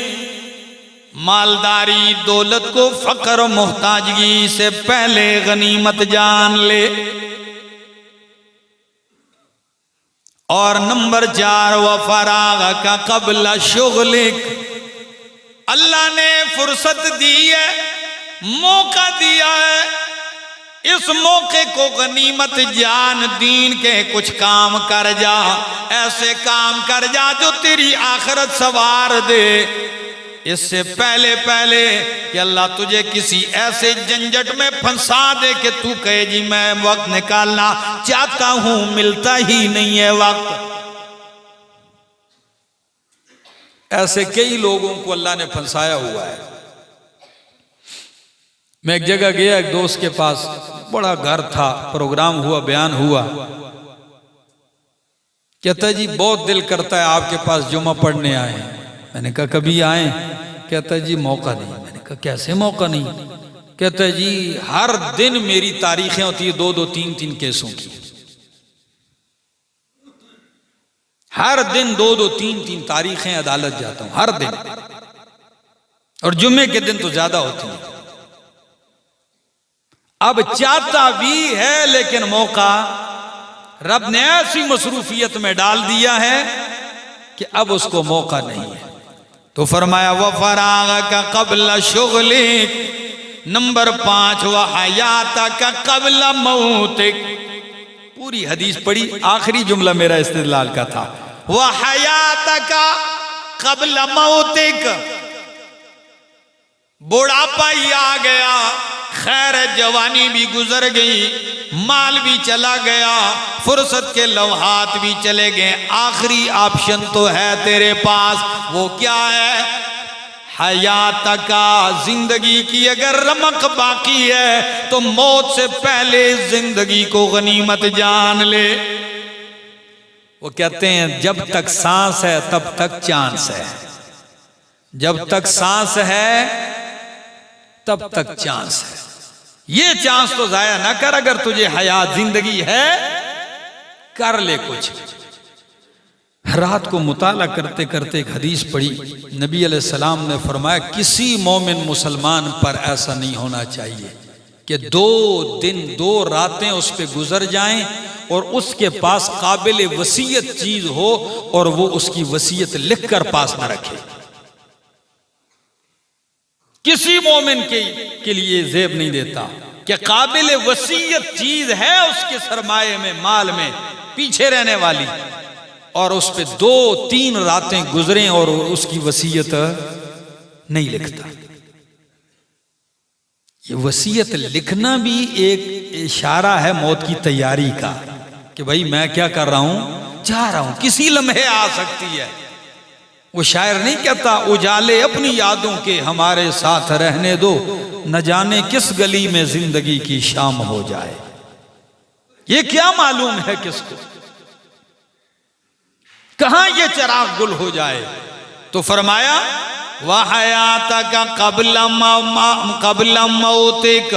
مالداری دولت کو فقر و محتاجگی سے پہلے غنیمت جان لے۔ اور نمبر 4 وَفَرَاغَكَ قَبْلَ شُغْلِكَ، اللہ نے فرصت دی ہے، موقع دیا ہے، اس موقع کو غنیمت جان، دین کے کچھ کام کر جا، ایسے کام کر جا جو تیری آخرت سوار دے، اس سے پہلے کہ اللہ تجھے کسی ایسے جنجٹ میں پھنسا دے کہ تو کہے جی میں وقت نکالنا چاہتا ہوں ملتا ہی نہیں ہے وقت۔ ایسے کئی لوگوں کو اللہ نے پھنسایا ہوا ہے۔ میں ایک جگہ گیا، ایک دوست کے پاس، بڑا گھر تھا، پروگرام ہوا، بیان ہوا، کہتا ہے جی بہت دل کرتا ہے آپ کے پاس جمعہ پڑھنے آئے ہیں۔ میں نے کہا کبھی آئیں؟ کہتا ہے جی موقع نہیں۔ میں نے کہا کیسے موقع نہیں؟ کہتا ہے جی ہر دن میری تاریخیں ہوتی ہیں 2-2 3-3 کیسوں کی، ہر دن 2-2 3-3 تاریخیں عدالت جاتا ہوں ہر دن، اور جمعے کے دن تو زیادہ ہوتی ہیں۔ اب چاہتا بھی ہے لیکن موقع رب نے ایسی مصروفیت میں ڈال دیا ہے کہ اب اس کو موقع نہیں ہے۔ تو فرمایا وَفَرَاغَكَ قَبْلَ شُغْلِكَ، نمبر 5 وَحَيَاتَكَ قَبْلَ مَوْتِكَ۔ پوری حدیث پڑھی، آخری جملہ میرا استدلال کا تھا، وَحَيَاتَكَ قَبْلَ مَوْتِكَ۔ بڑھاپا ہی آ گیا، خیر جوانی بھی گزر گئی، مال بھی چلا گیا، فرصت کے لمحات بھی چلے گئے، آخری آپشن تو ہے تیرے پاس، وہ کیا ہے؟ حیات کا، زندگی کی اگر رمق باقی ہے تو موت سے پہلے زندگی کو غنیمت جان لے۔ وہ کہتے ہیں جب تک سانس ہے تب تک چانس ہے، جب تک سانس ہے تب تک چانس ہے، یہ چانس تو ضائع نہ کر۔ اگر تجھے حیات زندگی ہے کر لے کچھ. رات کو مطالعہ کرتے کرتے ایک حدیث پڑھی. نبی علیہ السلام نے فرمایا کسی مومن مسلمان پر ایسا نہیں ہونا چاہیے کہ 2 دن 2 راتیں اس پہ گزر جائیں اور اس کے پاس قابل وصیت چیز ہو اور وہ اس کی وصیت لکھ کر پاس نہ رکھے. کسی مومن کے لیے زیب نہیں دیتا کہ قابل وصیت چیز ہے اس کے سرمایے میں، مال میں پیچھے رہنے والی، اور اس پہ 2-3 راتیں گزریں اور اس کی وصیت نہیں لکھتا. یہ وصیت لکھنا بھی ایک اشارہ ہے موت کی تیاری کا کہ بھائی میں کیا کر رہا ہوں، جا رہا ہوں، کسی لمحے آ سکتی ہے. وہ شاعر نہیں کہتا اجالے اپنی یادوں کے ہمارے ساتھ رہنے دو، نہ جانے کس گلی میں زندگی کی شام ہو جائے. یہ کیا معلوم ہے کس کو، کہاں یہ چراغ گل ہو جائے. تو فرمایا وَحَيَاتَكَ قَبْلَ مَوْتِكَ،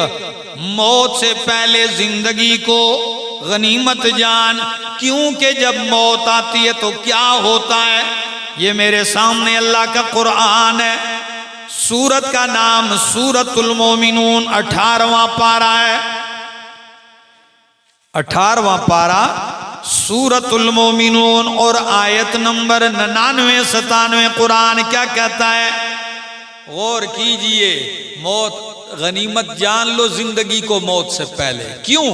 موت سے پہلے زندگی کو غنیمت جان، کیونکہ جب موت آتی ہے تو کیا ہوتا ہے. یہ میرے سامنے اللہ کا قرآن ہے. سورت کا نام سورۃ المومنون، 18واں پارہ ہے. 18واں پارہ سورۃ المومنون اور آیت نمبر 99-97. قرآن کیا کہتا ہے؟ غور کیجئے. موت غنیمت جان لو زندگی کو موت سے پہلے. کیوں؟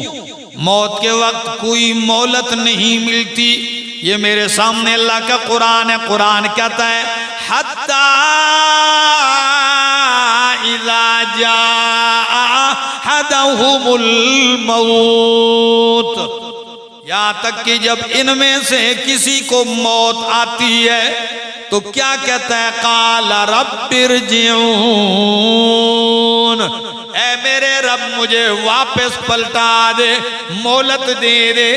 موت کے وقت کوئی مہلت نہیں ملتی. یہ میرے سامنے اللہ کا قرآن ہے. قرآن کہتا ہے حَتَّى إِذَا جَاءَ أَحَدَهُمُ الْمَوْتُ، یہاں تک کہ جب ان میں سے کسی کو موت آتی ہے تو کیا کہتا ہے؟ قَالَ رَبِّ ارْجِعُونِ، اے میرے رب مجھے واپس پلٹا دے، مہلت دے دے.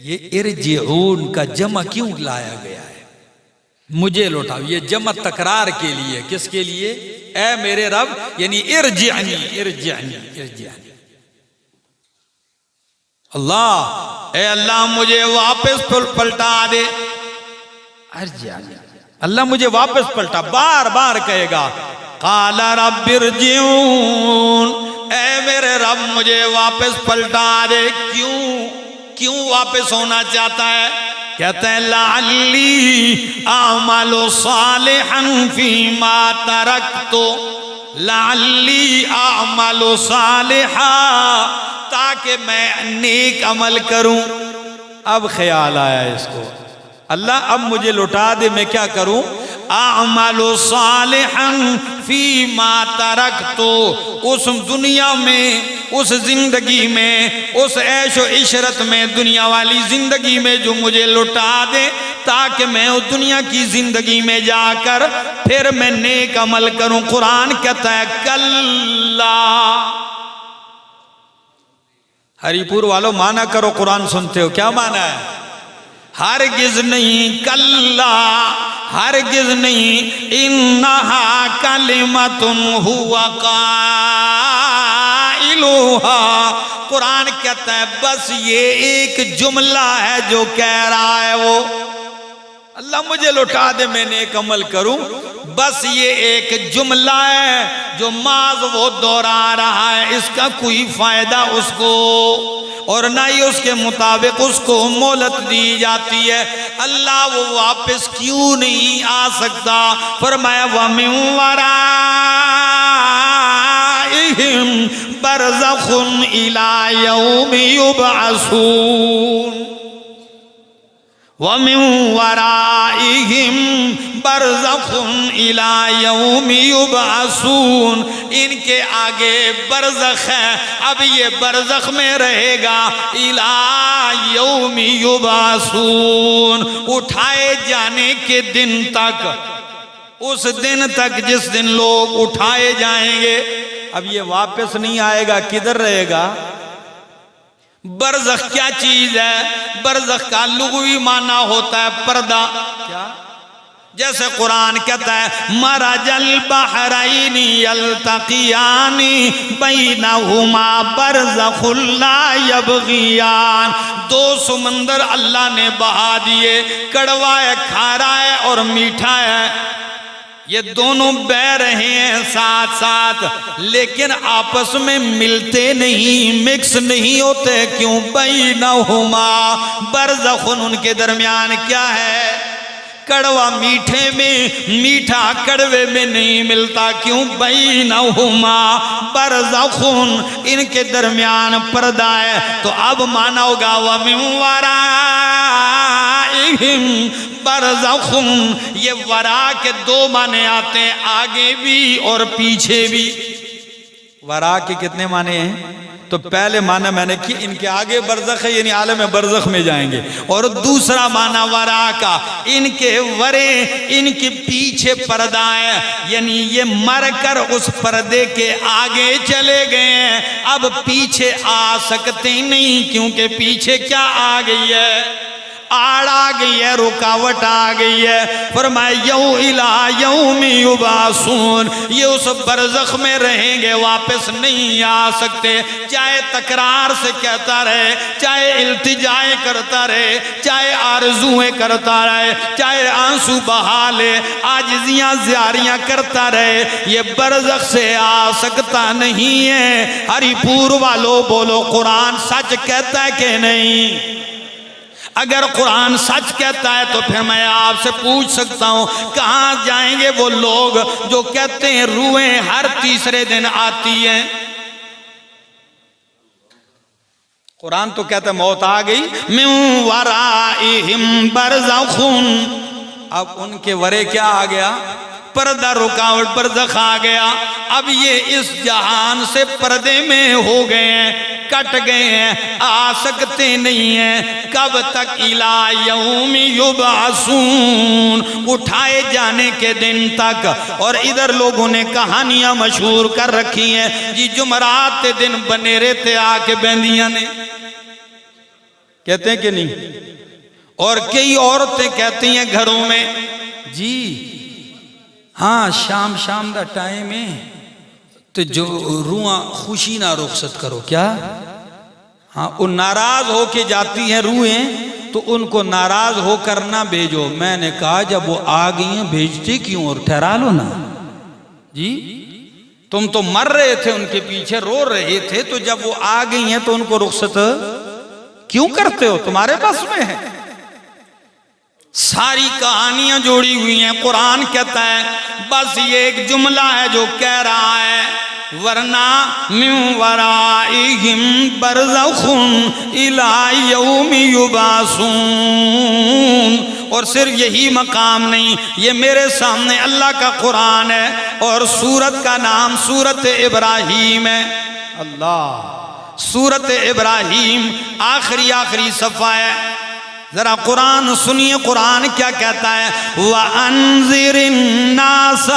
یہ ارجعون کا جمع کیوں لایا گیا ہے؟ مجھے لوٹاؤ. یہ جمع تکرار کے لیے. کس کے لیے؟ اے میرے رب، یعنی ارجعنی ارجعنی ارجعنی. اللہ، اے اللہ مجھے واپس پلٹا دے. ارجعنی، اللہ مجھے واپس پلٹا، بار بار کہے گا. قال رب ارجعون، اے میرے رب مجھے واپس پلٹا دے. کیوں واپس ہونا چاہتا ہے؟ کہتا ہے لعلی اعمل صالحا فیما ترکت، لعلی اعمل صالحا، تاکہ میں نیک عمل کروں. اب خیال آیا اس کو، اللہ اب مجھے لوٹا دے، میں کیا کروں؟ اعمل صالحا فیما ترکت، اس دنیا میں، اس زندگی میں، اس عیش و عشرت میں، دنیا والی زندگی میں جو مجھے لوٹا دے، تاکہ میں اس دنیا کی زندگی میں جا کر پھر میں نیک عمل کروں. قرآن کہتا ہے کلا. ہری پور والوں مانا کرو، قرآن سنتے ہو، کیا مانا ہے؟ ہرگز نہیں، کلا ہرگز نہیں، انہا کلمۃ ہوا قائلھا. قرآن کہتا ہے بس یہ ایک جملہ ہے جو کہہ رہا ہے وہ. اللہ مجھے لوٹا دے میں نیک عمل کروں، بس یہ ایک جملہ ہے جو ماض وہ دوہرا رہا ہے. اس کا کوئی فائدہ اس کو اور نہ ہی اس کے مطابق اس کو مہلت دی جاتی ہے. اللہ وہ واپس کیوں نہیں آ سکتا؟ فرمایا وَمِن وَرَائِهِمْ بَرْزَخٌ إِلَى يَوْمِ يُبْعَثُونَ، وَمِن وَرَائِهِمْ بَرْزَخٌ إِلَى يَوْمِ يُبْعَثُونَ. ان کے آگے برزخ ہے، اب یہ برزخ میں رہے گا. إِلَى يَوْمِ يُبْعَثُونَ، اٹھائے جانے کے دن تک، اس دن تک جس دن لوگ اٹھائے جائیں گے. اب یہ واپس نہیں آئے گا، کدھر رہے گا؟ برزخ کیا چیز ہے؟ برزخ کا لغوی معنی ہوتا ہے پردہ. کیا؟ جیسے قرآن کہتا ہے مرج البحرین یلتقیان بینہما برزخ لا یبغیان، دو سمندر اللہ نے بہا دیے، کڑوا ہے، کھارا ہے اور میٹھا ہے، یہ دونوں بہ رہے ہیں ساتھ ساتھ، لیکن آپس میں ملتے نہیں، مکس نہیں ہوتے، کیوں؟ بینہما برزخ، ان کے درمیان کیا ہے؟ کڑوا میٹھے میں، میٹھا کڑوے میں نہیں ملتا، کیوں؟ بینہما برزخ، ان کے درمیان پردہ ہے۔ تو اب مانا ہوگا وَمِن وَرَائِهِمْ برزخ، یہ ورا کے دو معنی آتے ہیں، آگے بھی اور پیچھے بھی۔ ورا کے کتنے معنی ہیں؟ تو پہلے معنی میں نے کہ ان کے آگے برزخ ہے، یعنی عالم برزخ میں جائیں گے، اور دوسرا معنی ورا کا، ان کے ورے، ان کے پیچھے پردہ ہے، یعنی یہ مر کر اس پردے کے آگے چلے گئے ہیں، اب پیچھے آ سکتے نہیں، کیونکہ پیچھے کیا آ گئی ہے؟ آڑ آ گئی ہے، رکاوٹ آ گئی ہے۔ فرمایا یو الہ یوم یبعثون، یہ اس برزخ میں رہیں گے، واپس نہیں آ سکتے، چاہے تکرار سے کہتا رہے، چاہے التجائے کرتا رہے، چاہے آرزویں کرتا رہے، چاہے آنسو بہا لے، عاجزیاں زیاریاں کرتا رہے، یہ برزخ سے آ سکتا نہیں ہے۔ ہری پور والو بولو قرآن سچ کہتا ہے کہ نہیں؟ اگر قرآن سچ کہتا ہے تو پھر میں آپ سے پوچھ سکتا ہوں کہاں جائیں گے وہ لوگ جو کہتے ہیں روحیں ہر تیسرے دن آتی ہیں؟ قرآن تو کہتا ہے موت آ گئی، من ورائہم برزخ، اب ان کے ورے کیا آ گیا؟ پردہ، رکاوٹ، برزخ آ گیا۔ اب یہ اس جہان سے پردے میں ہو گئے ہیں، کٹ گئے ہیں، آ سکتے نہیں ہیں، کب تک؟ الہ یوم یبعثون، اٹھائے جانے کے دن تک۔ اور ادھر لوگوں نے کہانیاں مشہور کر رکھی ہیں جی، جمعرات کے دن بنیرے تے آ کے بندیاں نے، کہتے ہیں کہ نہیں؟ اور کئی عورتیں کہتی ہیں گھروں میں جی ہاں شام دا ٹائم ہے تو جو روحاں خوشی نہ رخصت کرو، کیا؟ ہاں ان ناراض ہو کے جاتی ہیں روحیں، تو ان کو ناراض ہو کر نہ بھیجو۔ میں نے کہا جب وہ آ گئی ہیں بھیجتے کیوں؟ اور ٹھہرا لو نا جی، تم تو مر رہے تھے ان کے پیچھے، رو رہے تھے، تو جب وہ آ گئی ہیں تو ان کو رخصت کیوں کرتے ہو؟ تمہارے بس میں ہے۔ ساری کہانیاں جوڑی ہوئی ہیں۔ قرآن کہتا ہے بس یہ ایک جملہ ہے جو کہہ رہا ہے ورنہ من ورائہم برزخ الی یوم یبعثون۔ اور صرف یہی مقام نہیں، یہ میرے سامنے اللہ کا قرآن ہے اور سورت کا نام سورت ابراہیم ہے۔ اللہ، سورت ابراہیم آخری صفحہ ہے، ذرا قرآن سنیے قرآن کیا کہتا ہے۔ وَأَنذِرِ النَّاسَ،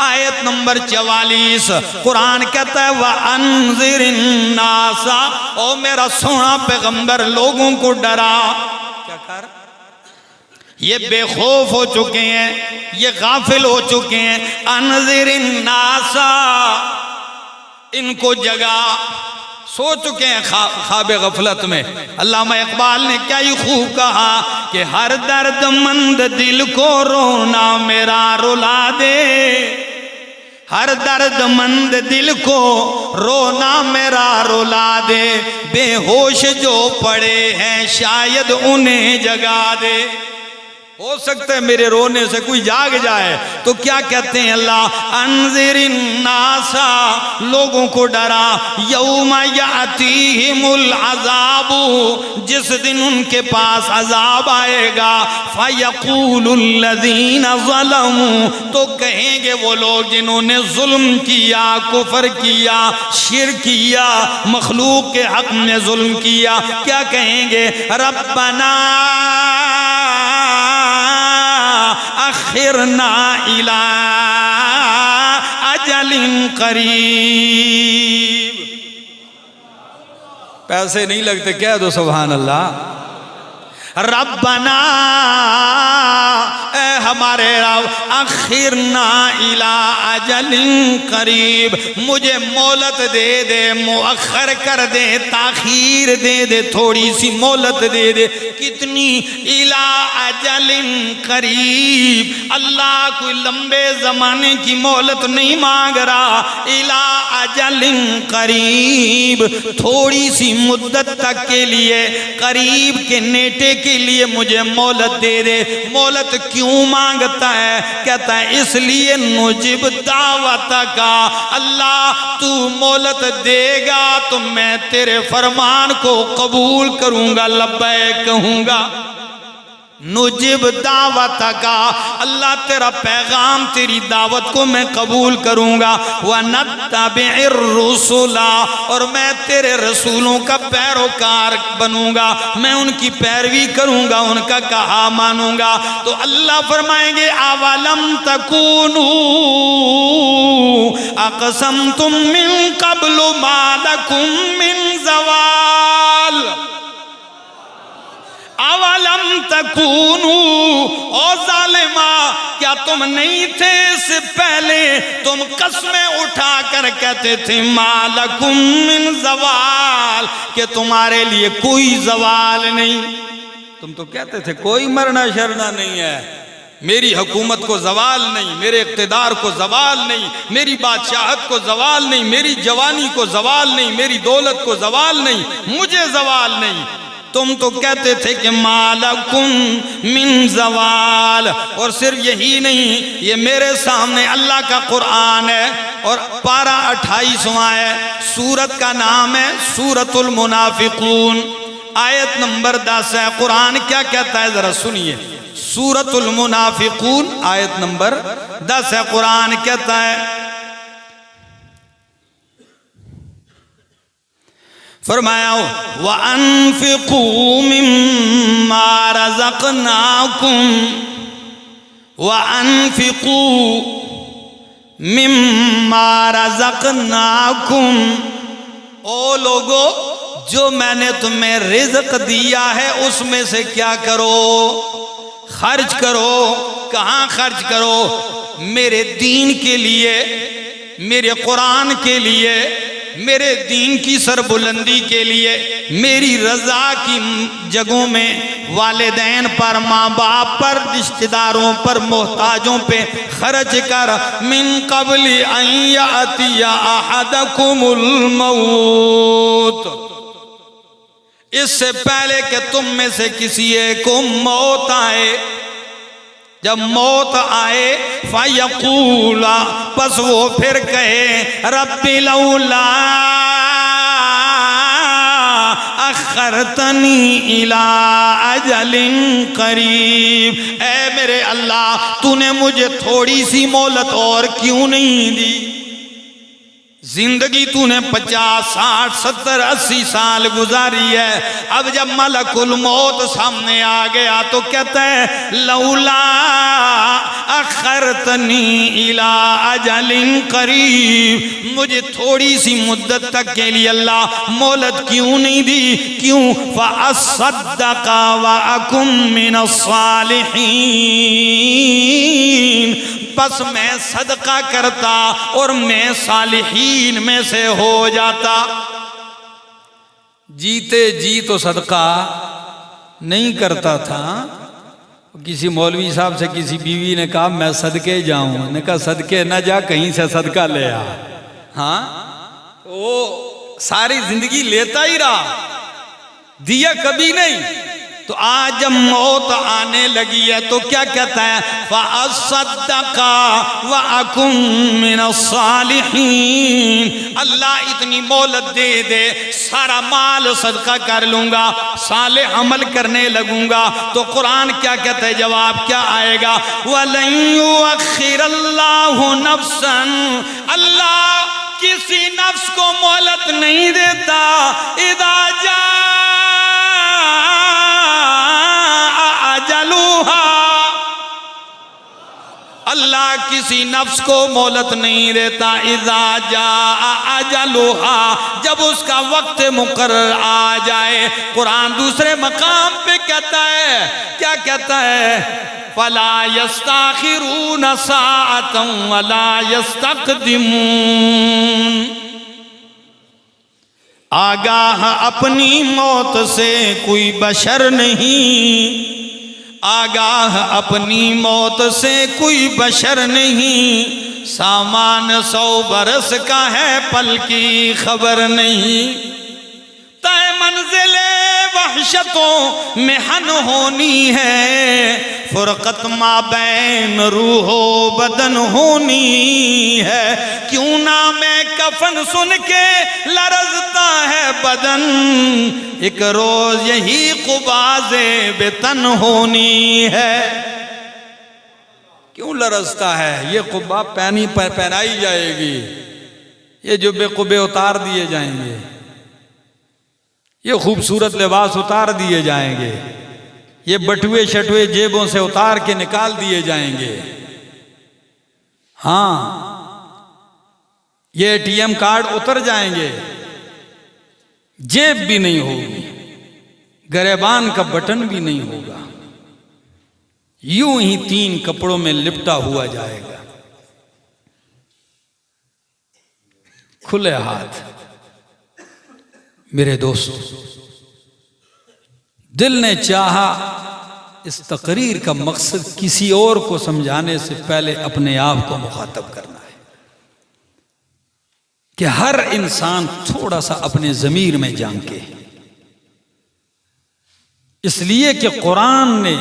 آیت نمبر 44، قرآن کہتا ہے وَأَنذِرِ النَّاسَ، او میرا سونا پیغمبر لوگوں کو ڈرا۔ کیا کر؟ یہ بے خوف ہو چکے ہیں، یہ غافل ہو چکے ہیں۔ انذر الناس، ان کو جگا، سو چکے ہیں خواب غفلت میں۔ علامہ اقبال نے کیا ہی خوب کہا کہ ہر درد مند دل کو رونا میرا رلا دے، ہر درد مند دل کو رونا میرا رلا دے، بے ہوش جو پڑے ہیں شاید انہیں جگا دے۔ ہو سکتا ہے میرے رونے سے کوئی جاگ جائے۔ تو کیا کہتے ہیں اللہ؟ انذر الناس، لوگوں کو ڈرا، یوم یاتیہم العذاب، جس دن ان کے پاس عذاب آئے گا، فیقول الذین ظلموا، تو کہیں گے وہ لوگ جنہوں نے ظلم کیا، کفر کیا، شرک کیا، مخلوق کے حق میں ظلم کیا، کیا کہیں گے؟ ربنا اخرنا الى اجل قریب۔ پیسے نہیں لگتے، کہہ دو سبحان اللہ۔ ربنا اے ہمارے رب اخرنا الی اجل قریب، مجھے مہلت دے دے، مؤخر کر دے، تاخیر دے دے، تھوڑی سی مہلت دے دے۔ کتنی؟ الی اجل قریب، اللہ کوئی لمبے زمانے کی مہلت نہیں مانگ رہا، الی اجل قریب، تھوڑی سی مدت تک کے لیے، قریب کے نیٹے کے لیے مجھے مہلت دے دے۔ مہلت کیوں مانگتا ہے؟ کہتا ہے اس لیے نجب دعوت کا، اللہ تو مہلت دے گا تو میں تیرے فرمان کو قبول کروں گا، لبیک کہوں گا۔ نجب دعوت کا، اللہ تیرا پیغام، تیری دعوت کو میں قبول کروں گا۔ وَنَتَّبِعِ الرُّسُلَ، اور میں تیرے رسولوں کا پیروکار بنوں گا، میں ان کی پیروی کروں گا، ان کا کہا مانوں گا۔ تو اللہ فرمائیں گے اَوَلَمْ تَكُونُوا أَقْسَمْتُم مِّن قَبْلُ مَا لَكُم مِّن زَوَالٍ، اولم تکونو، او ظالمہ کیا تم نہیں تھے اس سے پہلے تم قسمیں اٹھا کر کہتے تھے ما لکم من زوال، کہ تمہارے لیے کوئی زوال نہیں۔ تم تو کہتے تھے کوئی مرنا شرنا نہیں ہے، میری حکومت کو زوال نہیں، میرے اقتدار کو زوال نہیں، میری بادشاہت کو زوال نہیں، میری جوانی کو زوال نہیں، میری دولت کو زوال نہیں، مجھے زوال نہیں۔ تم تو کہتے تھے کہ ما لکم من زوال۔ اور صرف یہی نہیں، یہ میرے سامنے اللہ کا قرآن ہے اور پارہ 28واں ہے، سورت کا نام ہے سورۃ المنافقون، آیت نمبر 10 ہے۔ قرآن کیا کہتا ہے ذرا سنیے، سورۃ المنافقون آیت نمبر 10 ہے۔ قرآن کہتا ہے، فرمایا وَأَنفِقُوا مِمَّا رَزَقْنَاكُمْ، وَأَنفِقُوا مِمَّا رَزَقْنَاكُمْ، او لوگو جو میں نے تمہیں رزق دیا ہے اس میں سے کیا کرو؟ خرچ کرو۔ کہاں خرچ کرو؟ میرے دین کے لیے، میرے قرآن کے لیے، میرے دین کی سربلندی کے لیے، میری رضا کی جگہوں میں، والدین پر، ماں باپ پر، رشتہ داروں پر، محتاجوں پہ خرچ کر۔ من قبل ان یاتی احدکم الموت، اس سے پہلے کہ تم میں سے کسی ایک کو موت آئے۔ جب موت آئے فَيَقُولَ، پس وہ پھر کہے رَبِّ لَوْلَا أَخَّرْتَنِي إِلَىٰ أَجَلٍ قَرِيب، اے میرے اللہ تو نے مجھے تھوڑی سی مہلت اور کیوں نہیں دی؟ زندگی تو نے 50 60 70 80 سال گزاری ہے، اب جب ملک الموت سامنے آ گیا تو کہتا ہے لولا اخرتنی الی اجل قریب، مجھے تھوڑی سی مدت تک کے لیے اللہ مہلت کیوں نہیں دی؟ کیوں؟ فاصدق واکن من الصالحین، بس میں صدقہ کرتا اور میں صالحین میں سے ہو جاتا۔ جیتے جی تو صدقہ نہیں کرتا تھا۔ کسی مولوی صاحب سے کسی بیوی نے کہا میں صدقے جاؤں، نے کہا صدقے نہ جا، کہیں سے صدقہ لے آ۔ ہاں وہ ساری زندگی لیتا ہی رہا، دیا کبھی نہیں۔ تو آج جب موت آنے لگی ہے تو کیا کہتا ہے فَأَصَّدَّقَ وَأَكُن مِّنَ الصَّالِحِينَ، اللہ اتنی مہلت دے دے، سارا مال صدقہ کر لوں گا، صالح عمل کرنے لگوں گا۔ تو قرآن کیا کہتا ہے؟ جواب کیا آئے گا؟ وَلَن يُؤَخِّرَ اللَّهُ نَفْسًا، اللہ کسی نفس کو مہلت نہیں دیتا، اذا جاء اجلوہا، اللہ کسی نفس کو مہلت نہیں دیتا، اذا جاء اجلها، جب اس کا وقت مقرر آ جائے۔ قرآن دوسرے مقام پہ کہتا ہے، کیا کہتا ہے؟ فَلَا يَسْتَأْخِرُونَ سَاعَةً وَلَا يَسْتَقْدِمُونَ۔ آگاہ اپنی موت سے کوئی بشر نہیں، آگاہ اپنی موت سے کوئی بشر نہیں، سامان 100 برس کا ہے پل کی خبر نہیں۔ طے منزل وحشتوں محن ہونی ہے، فرقت ما بین روح و بدن ہونی ہے، کیوں نام کفن سن کے لرزتا ہے بدن، ایک روز یہی قباض بے تن ہونی ہے۔ کیوں لرزتا ہے؟ یہ قبا پہنائی جائے گی، یہ جو بے قبے اتار دیے جائیں گے، یہ خوبصورت لباس اتار دیے جائیں گے، یہ بٹوے شٹوے جیبوں سے اتار کے نکال دیے جائیں گے، ہاں یہ ATM کارڈ اتر جائیں گے، جیب بھی نہیں ہوگی، گریبان کا بٹن بھی نہیں ہوگا، یوں ہی 3 کپڑوں میں لپٹا ہوا جائے گا، کھلے ہاتھ۔ میرے دوست، دل نے چاہا اس تقریر کا مقصد کسی اور کو سمجھانے سے پہلے اپنے آپ کو مخاطب کرنا ہے کہ ہر انسان تھوڑا سا اپنے ضمیر میں جھانکے، اس لیے کہ قرآن نے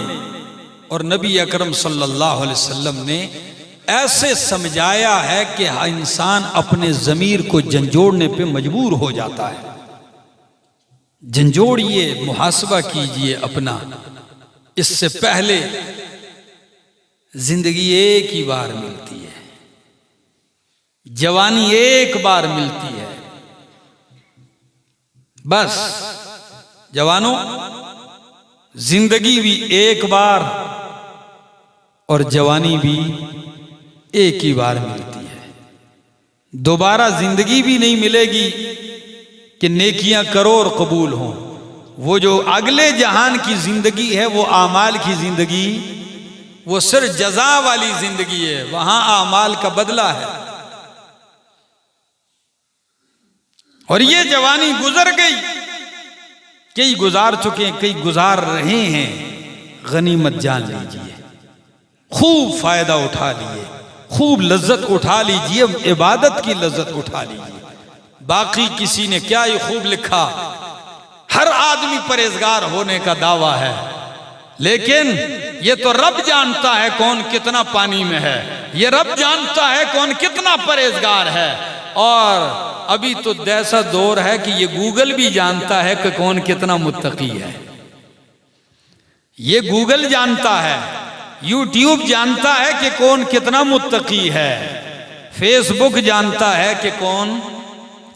اور نبی اکرم صلی اللہ علیہ وسلم نے ایسے سمجھایا ہے کہ انسان اپنے ضمیر کو جھنجھوڑنے پہ مجبور ہو جاتا ہے۔ جھنجھوڑیے، محاسبہ کیجئے اپنا۔ اس سے پہلے زندگی ایک ہی بار ملتی ہے، جوانی ایک بار ملتی ہے، بس جوانوں، زندگی بھی ایک بار اور جوانی بھی ایک ہی بار ملتی ہے، دوبارہ زندگی بھی نہیں ملے گی کہ نیکیاں کرو اور قبول ہوں۔ وہ جو اگلے جہان کی زندگی ہے وہ اعمال کی زندگی، وہ صرف جزا والی زندگی ہے، وہاں اعمال کا بدلہ ہے۔ اور یہ جوانی گزر گئی، کئی گزار چکے ہیں، کئی گزار رہے ہیں، غنیمت جان لیجئے، خوب فائدہ اٹھا لیجئے، خوب لذت اٹھا لیجئے، عبادت کی لذت اٹھا لیجئے۔ باقی کسی نے کیا ہی خوب لکھا، ہر آدمی پرہیزگار ہونے کا دعویٰ ہے، لیکن یہ تو رب جانتا ہے کون کتنا پانی میں ہے، یہ رب جانتا ہے کون کتنا پرہیزگار ہے۔ اور ابھی تو ایسا دور ہے کہ یہ گوگل بھی جانتا ہے کہ کون کتنا متقی ہے، یہ گوگل جانتا ہے، یوٹیوب جانتا ہے کہ کون کتنا متقی ہے، فیس بک جانتا ہے کہ کون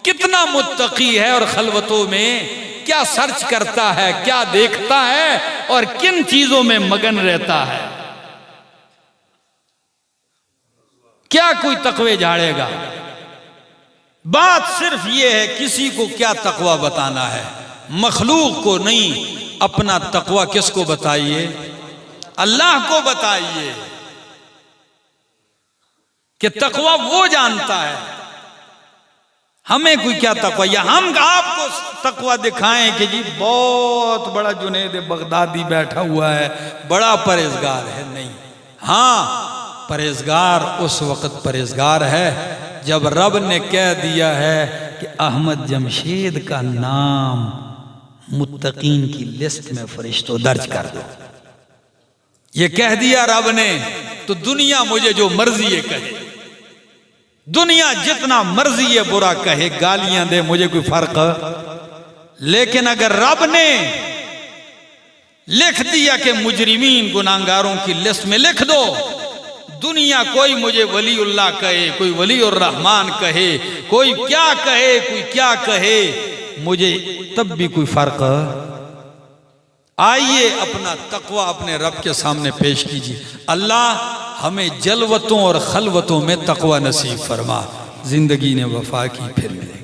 کتنا متقی ہے اور خلوتوں میں کیا سرچ کرتا ہے، کیا دیکھتا ہے اور کن چیزوں میں مگن رہتا ہے۔ کیا کوئی تقوی جھاڑے گا؟ بات صرف یہ ہے کسی کو کیا تقوی بتانا ہے، مخلوق کو نہیں۔ اپنا تقوی کس کو بتائیے؟ اللہ کو بتائیے کہ تقوی وہ جانتا ہے، ہمیں کوئی کیا تقوی، یا ہم آپ کو تقوی دکھائیں کہ جی بہت بڑا جنید بغدادی بیٹھا ہوا ہے، بڑا پرہیزگار ہے؟ نہیں۔ ہاں، پرہیزگار اس وقت پرہیزگار ہے جب رب نے کہہ دیا ہے کہ احمد جمشید کا نام متقین کی لسٹ میں فرشتوں درج کر دو۔ یہ کہہ دیا رب نے تو دنیا مجھے جو مرضی یہ کہے، دنیا جتنا مرضی یہ برا کہے، گالیاں دے، مجھے کوئی فرق، لیکن اگر رب نے لکھ دیا کہ مجرمین گناہگاروں کی لسٹ میں لکھ دو، دنیا کوئی مجھے ولی اللہ کہے، کوئی ولی الرحمن کہے، کوئی کیا کہے، کوئی کیا کہے، مجھے تب بھی کوئی فرق۔ آئیے اپنا تقوی اپنے رب کے سامنے پیش کیجیے۔ اللہ ہمیں جلوتوں اور خلوتوں میں تقوی نصیب فرما. زندگی نے وفا کی، پھر ملے.